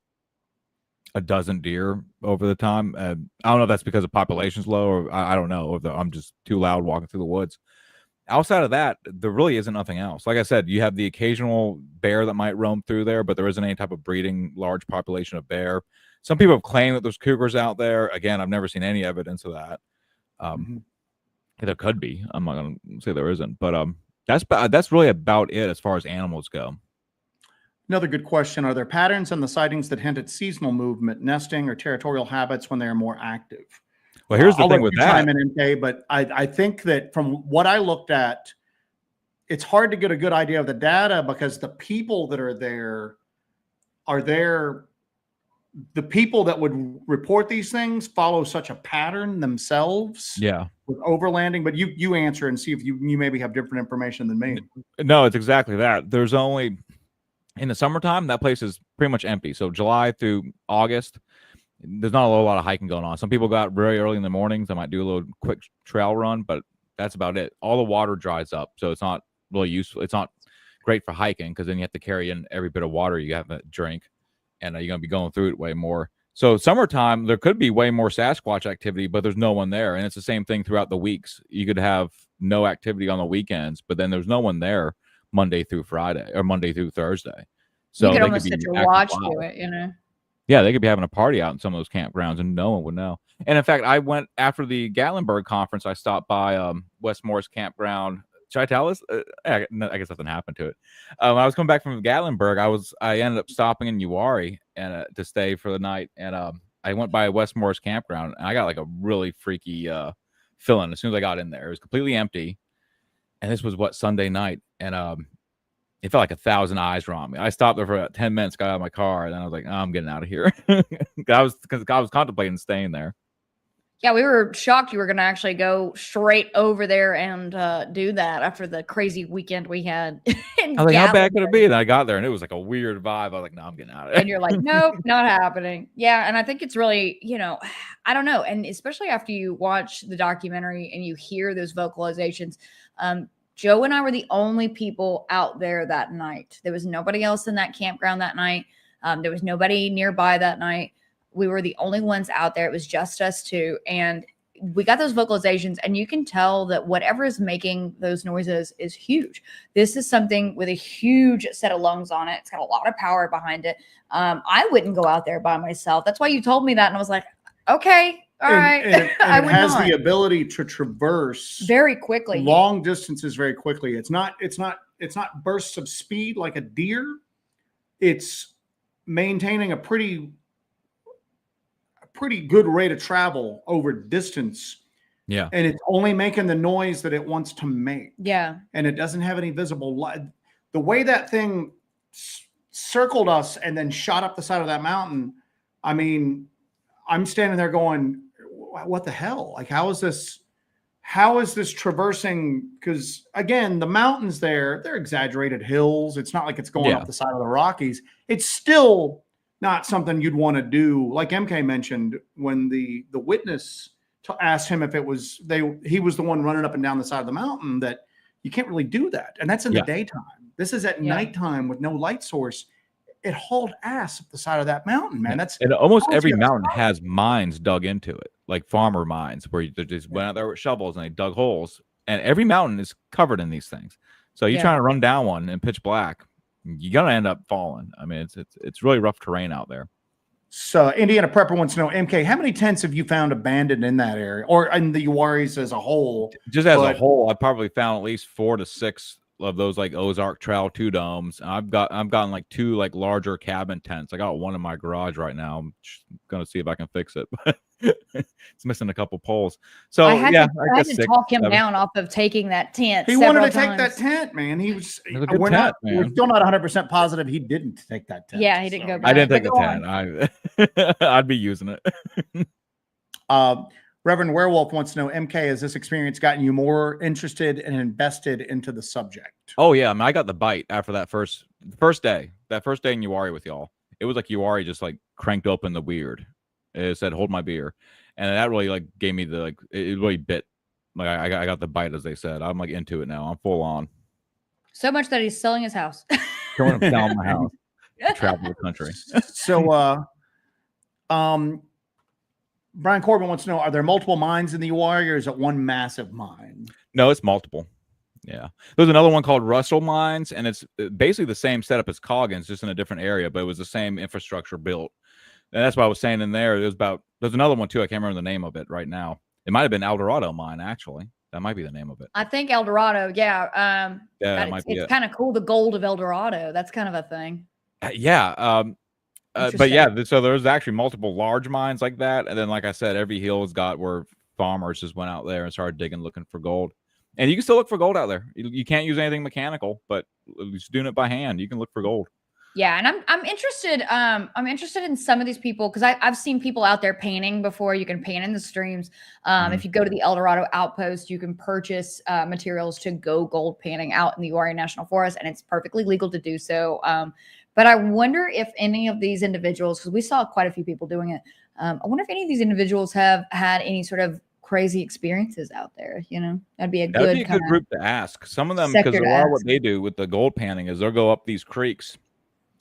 a dozen deer over the time. I don't know if that's because the population's low, or I don't know, or I'm just too loud walking through the woods. Outside of that, there really isn't nothing else. Like I said, you have the occasional bear that might roam through there, but there isn't any type of breeding large population of bear. Some people have claimed that there's cougars out there. Again, I've never seen any evidence of that. There could be. I'm not going to say there isn't, but that's really about it as far as animals go. Another good question. Are there patterns in the sightings that hint at seasonal movement, nesting, or territorial habits when they are more active? Well, here's the thing with that. But I think that from what I looked at, it's hard to get a good idea of the data because the people that are there the people that would report these things follow such a pattern themselves. Yeah. With overlanding, but you answer and see if you maybe have different information than me. No, it's exactly that. There's only in the summertime, that place is pretty much empty. So July through August, there's not a lot of hiking going on. Some people go out very early in the mornings. I might do a little quick trail run, but that's about it. All the water dries up, so it's not really useful. It's not great for hiking because then you have to carry in every bit of water you have to drink, and you're going to be going through it way more. So summertime, there could be way more Sasquatch activity, but there's no one there. And it's the same thing throughout the weeks. You could have no activity on the weekends, but then there's no one there Monday through Friday or Monday through Thursday. So you could they almost could set be your acting watch wild. to it, you know. Yeah, they could be having a party out in some of those campgrounds and no one would know. And in fact, I went after the Gatlinburg conference. I stopped by West Morris Campground. Should I tell this? I guess nothing happened to it. When I was coming back from Gatlinburg, I ended up stopping in Uwharrie and to stay for the night. And I went by West Morris Campground and I got like a really freaky feeling as soon as I got in there. It was completely empty. And this was Sunday night. And it felt like 1,000 eyes were on me. I stopped there for about 10 minutes, got out of my car, and then I was like, oh, I'm getting out of here. I was contemplating staying there. Yeah, we were shocked you were going to actually go straight over there and do that after the crazy weekend we had. I was like, how bad could it be? And I got there, and it was like a weird vibe. I was like, no, I'm getting out of it. And you're like, nope, not happening. Yeah, and I think it's really, I don't know. And especially after you watch the documentary and you hear those vocalizations, Joe and I were the only people out there that night. There was nobody else in that campground that night. There was nobody nearby that night. We were the only ones out there. It was just us two. And we got those vocalizations, and you can tell that whatever is making those noises is huge. This is something with a huge set of lungs on it. It's got a lot of power behind it. I wouldn't go out there by myself. That's why you told me that. And I was like, okay, all right. And it has the ability to traverse very quickly, long distances very quickly. It's not bursts of speed like a deer. It's maintaining a pretty good rate of travel over distance. Yeah. And it's only making the noise that it wants to make. Yeah. And it doesn't have any visible light. The way that thing circled us and then shot up the side of that mountain, I mean, I'm standing there going, what the hell? Like, how is this traversing? Because again, the mountains they're exaggerated hills. It's not like it's going up the side of the Rockies. It's still not something you'd want to do. Like MK mentioned, when the witness asked him if it was he was the one running up and down the side of the mountain, that you can't really do that. And that's in the daytime. This is at nighttime with no light source. It hauled ass up the side of that mountain, man. And almost every mountain has mines dug into it, like farmer mines, where they just went out there with shovels and they dug holes. And every mountain is covered in these things. So you're trying to run down one in pitch black, you're gonna end up falling. I mean, it's really rough terrain out there. So Indiana Prepper wants to know, MK, how many tents have you found abandoned in that area, or in the Uwharries as a whole? Just as a whole, I probably found at least 4 to 6 of those like Ozark Trail 2 domes. I've gotten like 2 like larger cabin tents. I got one in my garage right now. I'm just gonna see if I can fix it. It's missing a couple poles. So I had to 6, talk him 7. down off of taking that tent. He wanted to take that tent, man. We're still not 100% positive he didn't take that tent. Yeah, he didn't go back. I didn't take the tent. I'd be using it. Reverend Werewolf wants to know, MK, has this experience gotten you more interested and invested into the subject? Oh yeah, I mean, I got the bite after that first day. That first day in Uwharrie with y'all. It was like Uwharrie just like cranked open the weird. It said, "Hold my beer," and that really like gave me the it really bit. Like I got the bite, as they said. I'm like into it now. I'm full on. So much that he's selling his house. Going down my house. Travel the country. So, Brian Corbin wants to know, are there multiple mines in the Uwharrie, or is it one massive mine? No, it's multiple. Yeah. There's another one called Russell Mines, and it's basically the same setup as Coggins, just in a different area, but it was the same infrastructure built. And that's what I was saying in there. There's another one too. I can't remember the name of it right now. It might have been El Dorado Mine, actually. That might be the name of it. I think El Dorado. Yeah. It's kind of cool. The gold of El Dorado. That's kind of a thing. But yeah, so there's actually multiple large mines like that. And then, like I said, every hill has got where farmers just went out there and started digging, looking for gold. And you can still look for gold out there. You can't use anything mechanical, but just doing it by hand, you can look for gold. Yeah, and I'm interested. I'm interested in some of these people because I've seen people out there painting before. You can paint in the streams. If you go to the El Dorado Outpost, you can purchase materials to go gold painting out in the Uwharrie National Forest, and it's perfectly legal to do so. But I wonder if any of these individuals, because we saw quite a few people doing it, I wonder if any of these individuals have had any sort of crazy experiences out there. That'd be a That'd good be a good group to ask. Some of them, because sector a to lot of what ask. they do with the gold panning is they'll go up these creeks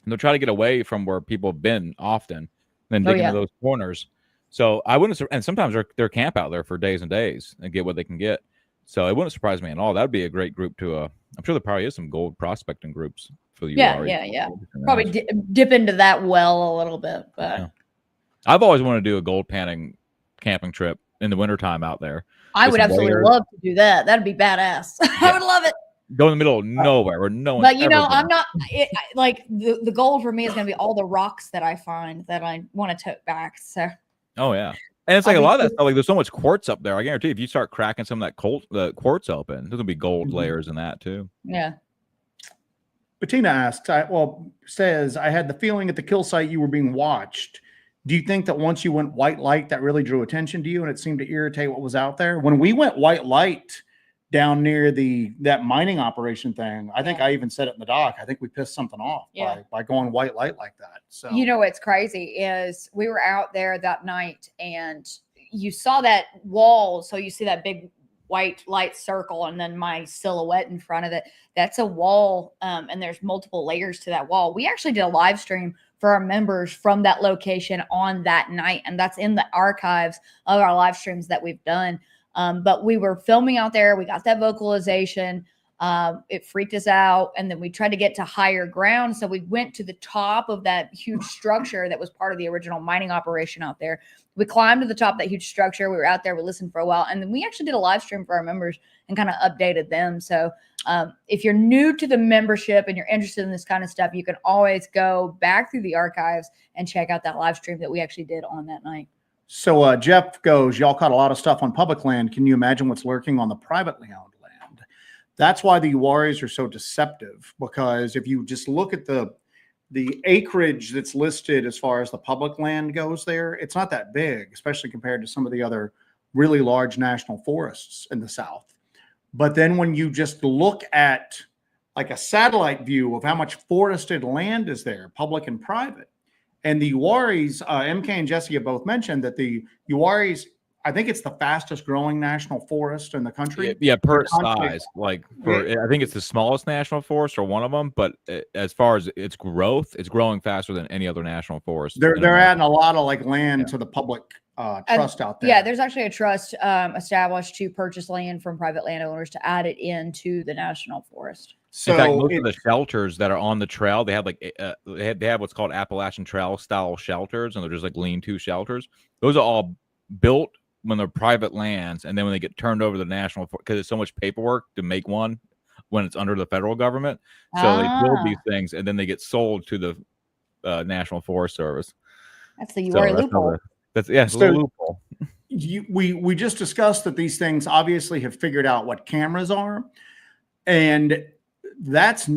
and they'll try to get away from where people have been often, then dig into those corners. So I wouldn't, and sometimes they're camp out there for days and days and get what they can get. So it wouldn't surprise me at all. That'd be a great group to. I'm sure there probably is some gold prospecting groups for the Uwharries. Yeah. Probably dip into that well a little bit, but yeah. I've always wanted to do a gold panning camping trip in the wintertime out there. I would absolutely love to do that. That'd be badass. Yeah. I would love it. Go in the middle of nowhere where no one. But I'm not like the goal for me is going to be all the rocks that I find that I want to tote back. So. Oh yeah. And it's like a lot of that stuff. Like there's so much quartz up there. I guarantee if you start cracking some of that quartz open, there's gonna be gold layers in that too. Yeah. Bettina asks, says, I had the feeling at the kill site you were being watched. Do you think that once you went white light, that really drew attention to you and it seemed to irritate what was out there? When we went white light down near that mining operation thing, I think I even said it in the doc. I think we pissed something off by going white light like that. So what's crazy is we were out there that night and you saw that wall. So you see that big white light circle and then my silhouette in front of it. That's a wall. And there's multiple layers to that wall. We actually did a live stream for our members from that location on that night. And that's in the archives of our live streams that we've done. But we were filming out there. We got that vocalization. It freaked us out. And then we tried to get to higher ground. So we went to the top of that huge structure that was part of the original mining operation out there. We climbed to the top of that huge structure. We were out there. We listened for a while. And then we actually did a live stream for our members and kind of updated them. So if you're new to the membership and you're interested in this kind of stuff, you can always go back through the archives and check out that live stream that we actually did on that night. So Jeff goes, y'all caught a lot of stuff on public land. Can you imagine what's lurking on the privately owned land? That's why the Uwharries are so deceptive, because if you just look at the acreage that's listed as far as the public land goes there, it's not that big, especially compared to some of the other really large national forests in the South. But then when you just look at like a satellite view of how much forested land is there, public and private, and the Uwharries, MK and Jesse have both mentioned that the Uwharries, I think it's the fastest growing national forest in the country. Yeah, per size. Like I think it's the smallest national forest or one of them. But as far as its growth, it's growing faster than any other national forest. They're adding a lot of like land to the public trust out there. Yeah, there's actually a trust established to purchase land from private landowners to add it into the national forest. So in fact, most of the shelters that are on the trail, they have like they have what's called Appalachian Trail style shelters, and they're just like lean-to shelters. Those are all built when they're private lands, and then when they get turned over to the national, because it's so much paperwork to make one when it's under the federal government. So they build these things, and then they get sold to the National Forest Service. That's the Uwharrie loophole. It's a loophole. We just discussed that these things obviously have figured out what cameras are, and that's,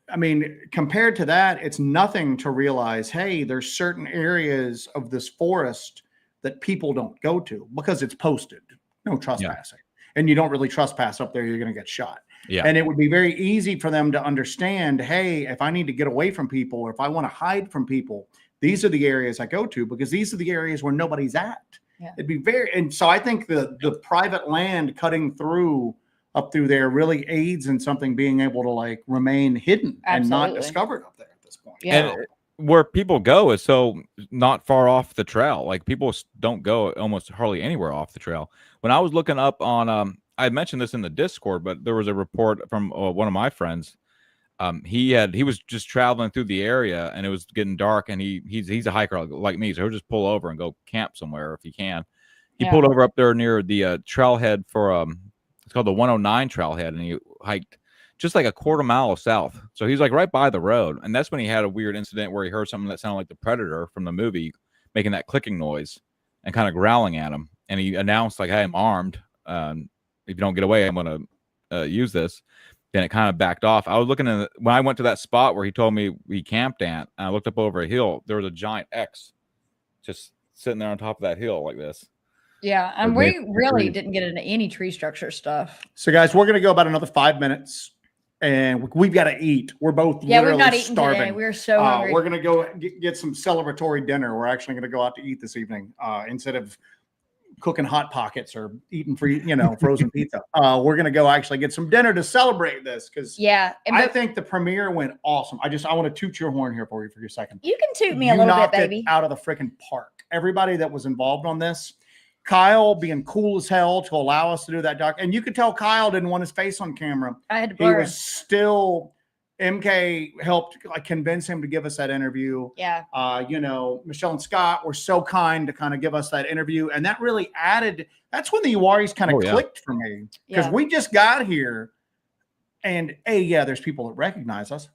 I mean, compared to that, it's nothing to realize, hey, there's certain areas of this forest that people don't go to because it's posted, no trespassing. And you don't really trespass up there, you're going to get shot. Yeah. And it would be very easy for them to understand, hey, if I need to get away from people or if I want to hide from people, these are the areas I go to because these are the areas where nobody's at. Yeah. It'd be very, and so I think the private land cutting through up through there really aids in something being able to like remain hidden and not discovered up there at this point. Yeah. And where people go is so not far off the trail. Like people don't go almost hardly anywhere off the trail. When I was looking up on, I mentioned this in the Discord, but there was a report from one of my friends. He was just traveling through the area and it was getting dark, and he's a hiker like me, so he'll just pull over and go camp somewhere if he can. He pulled over up there near the trailhead for it's called the 109 trailhead, and he hiked just like a quarter mile south. So he's like right by the road, and that's when he had a weird incident where he heard something that sounded like the Predator from the movie making that clicking noise and kind of growling at him, and he announced like, "Hey, I'm armed. If you don't get away, I'm going to use this." Then it kind of backed off. I was looking at when I went to that spot where he told me he camped at, and I looked up over a hill. There was a giant X just sitting there on top of that hill like this. Yeah, and we really didn't get into any tree structure stuff. So, guys, we're going to go about another 5 minutes. and we've got to eat. We're both Yeah, we've literally not eaten starving. today. We're so hungry. We're gonna go get some celebratory dinner. We're actually gonna go out to eat this evening instead of cooking hot pockets or eating frozen pizza. We're gonna go actually get some dinner to celebrate this because I think the premiere went awesome. I want to toot your horn here for you for a second. You can toot me a little bit, baby. Out of the freaking park. Everybody that was involved on this, Kyle being cool as hell to allow us to do that doc, and you could tell Kyle didn't want his face on camera. I had to blur. He was still. MK helped convince him to give us that interview. Yeah. Michelle and Scott were so kind to kind of give us that interview. And that really added, that's when the Uwharries kind of clicked for me. Because we just got here and there's people that recognize us.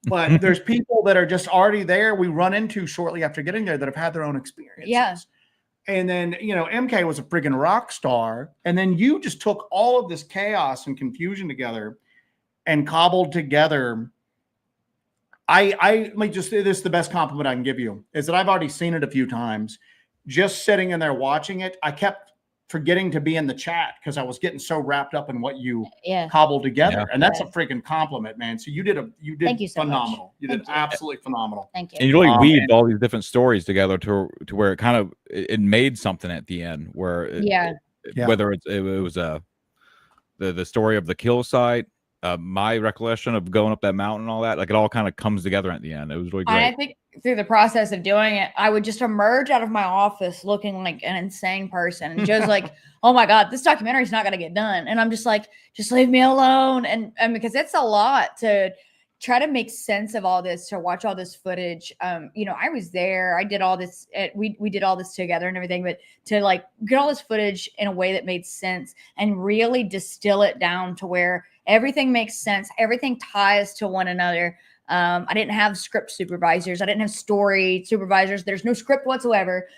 But there's people that are just already there. We run into shortly after getting there that have had their own experiences. Yeah. And then, MK was a friggin' rock star. And then you just took all of this chaos and confusion together and cobbled together. This is the best compliment I can give you is that I've already seen it a few times. Just sitting in there watching it, I kept forgetting to be in the chat because I was getting so wrapped up in what you cobbled together. Yeah. And that's a freaking compliment, man. So you did Thank you so phenomenal. Much. You did absolutely phenomenal. Thank you. And you really weaved all these different stories together to where it kind of it made something at the end where whether it was the story of the kill site. My recollection of going up that mountain and all that, it all kind of comes together at the end. It was really great. I think through the process of doing it, I would just emerge out of my office looking like an insane person. And Joe's like, oh my God, this documentary is not going to get done. And I'm just like, just leave me alone. And because it's a lot to try to make sense of all this, to watch all this footage. I was there, I did all this, we did all this together and everything, but to get all this footage in a way that made sense and really distill it down to where everything makes sense. Everything ties to one another. I didn't have script supervisors. I didn't have story supervisors. There's no script whatsoever.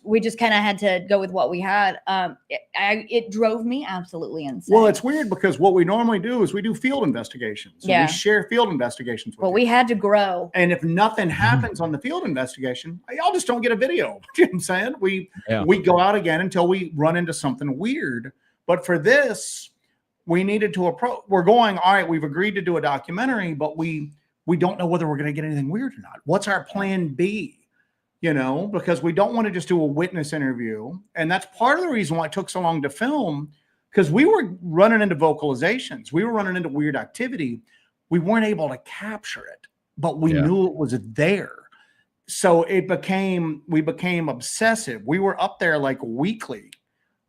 We just kind of had to go with what we had. It drove me absolutely insane. Well, it's weird because what we normally do is we do field investigations. We share field investigations with you. We had to grow. And if nothing happens on the field investigation, y'all just don't get a video. You know what I'm saying? We go out again until we run into something weird. But for this, we needed to approach. We're going, all right, we've agreed to do a documentary, but we don't know whether we're going to get anything weird or not. What's our plan B? Because we don't want to just do a witness interview. And that's part of the reason why it took so long to film, because we were running into vocalizations. We were running into weird activity. We weren't able to capture it, but we knew it was there. So we became obsessive. We were up there weekly,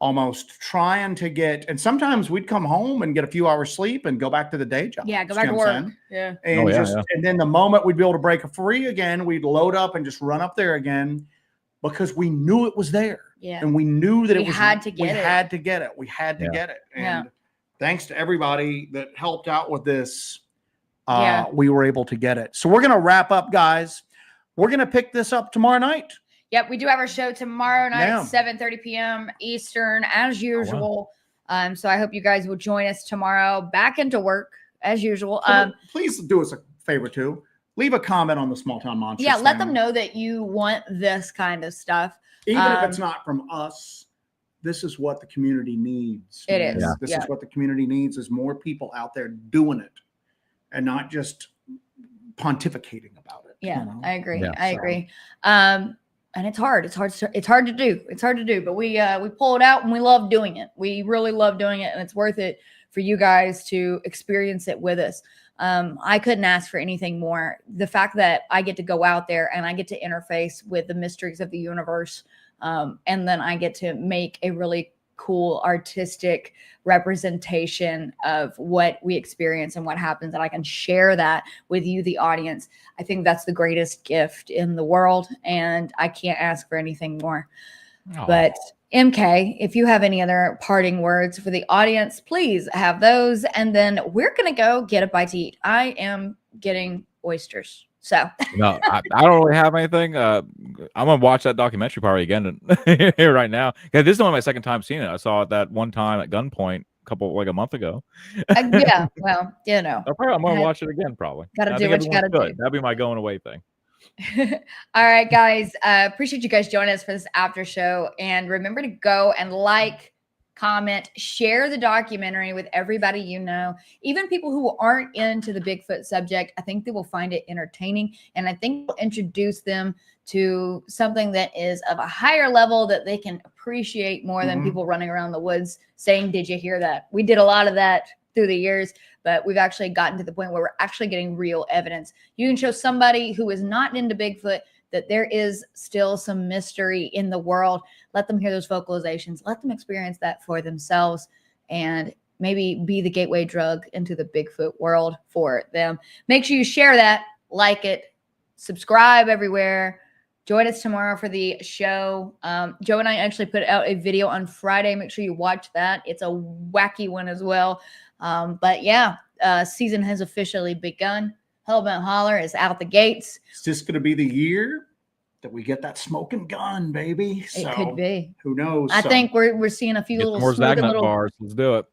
almost trying to get, and sometimes we'd come home and get a few hours sleep and go back to the day job. Yeah, go back to work. Yeah. And and then the moment we'd be able to break free again, we'd load up and just run up there again because we knew it was there. Yeah. And we knew that we had to get it. We had to get it. And thanks to everybody that helped out with this, we were able to get it. So we're going to wrap up, guys. We're going to pick this up tomorrow night. Yep, we do have our show tomorrow night, 7:30 p.m. Eastern, as usual. Oh, wow. So I hope you guys will join us tomorrow. Back into work as usual. Please do us a favor too. Leave a comment on the Small Town Monsters. Yeah, let them know that you want this kind of stuff. Even if it's not from us, this is what the community needs. It is. This is what the community needs: is more people out there doing it, and not just pontificating about it. Yeah, I agree. Yeah, I agree. And it's hard. It's hard to do. But we pull it out and we love doing it. We really love doing it, and it's worth it for you guys to experience it with us. I couldn't ask for anything more. The fact that I get to go out there and I get to interface with the mysteries of the universe, and then I get to make a really cool artistic representation of what we experience and what happens, and I can share that with you, the audience. I think that's the greatest gift in the world, and I can't ask for anything more. Aww. But MK, if you have any other parting words for the audience, please have those, and then we're gonna go get a bite to eat. I am getting oysters. So no, I don't really have anything. I'm gonna watch that documentary probably again here right now. Yeah, this is only my second time seeing it. I saw it that one time at gunpoint a month ago. Yeah, well, I'm gonna watch it again probably. Gotta do what you gotta do. That'd be my going away thing. All right, guys. Appreciate you guys joining us for this after show, and remember to go and comment, share the documentary with everybody you know, even people who aren't into the Bigfoot subject. I think they will find it entertaining, and I think we'll introduce them to something that is of a higher level that they can appreciate more than people running around the woods saying, "Did you hear that?" We did a lot of that through the years, but we've actually gotten to the point where we're actually getting real evidence. You can show somebody who is not into Bigfoot that there is still some mystery in the world. Let them hear those vocalizations. Let them experience that for themselves, and maybe be the gateway drug into the Bigfoot world for them. Make sure you share that, like it, subscribe everywhere. Join us tomorrow for the show. Joe and I actually put out a video on Friday. Make sure you watch that. It's a wacky one as well. But yeah, season has officially begun. Hellbent Holler is out the gates. Is this going to be the year that we get that smoking gun, baby? It could be. Who knows? I think we're seeing a few Get little more smoking Zagnut bars. Let's do it.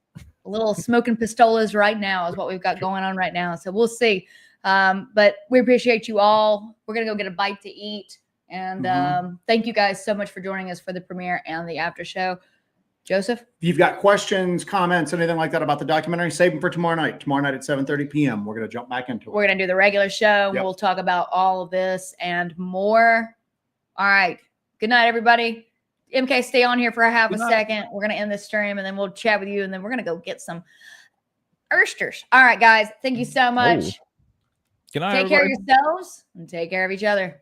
little smoking pistolas right now is what we've got going on right now. So we'll see. But we appreciate you all. We're gonna go get a bite to eat. And thank you guys so much for joining us for the premiere and the after show. Joseph? If you've got questions, comments, anything like that about the documentary, save them for tomorrow night. Tomorrow night at 7:30 p.m. We're going to jump back into it. We're going to do the regular show. Yep. We'll talk about all of this and more. All right. Good night, everybody. MK, stay on here for a half a second. We're going to end this stream, and then we'll chat with you, and then we're going to go get some oysters. All right, guys. Thank you so much. Good night, Take care of everybody. yourselves and take care of each other.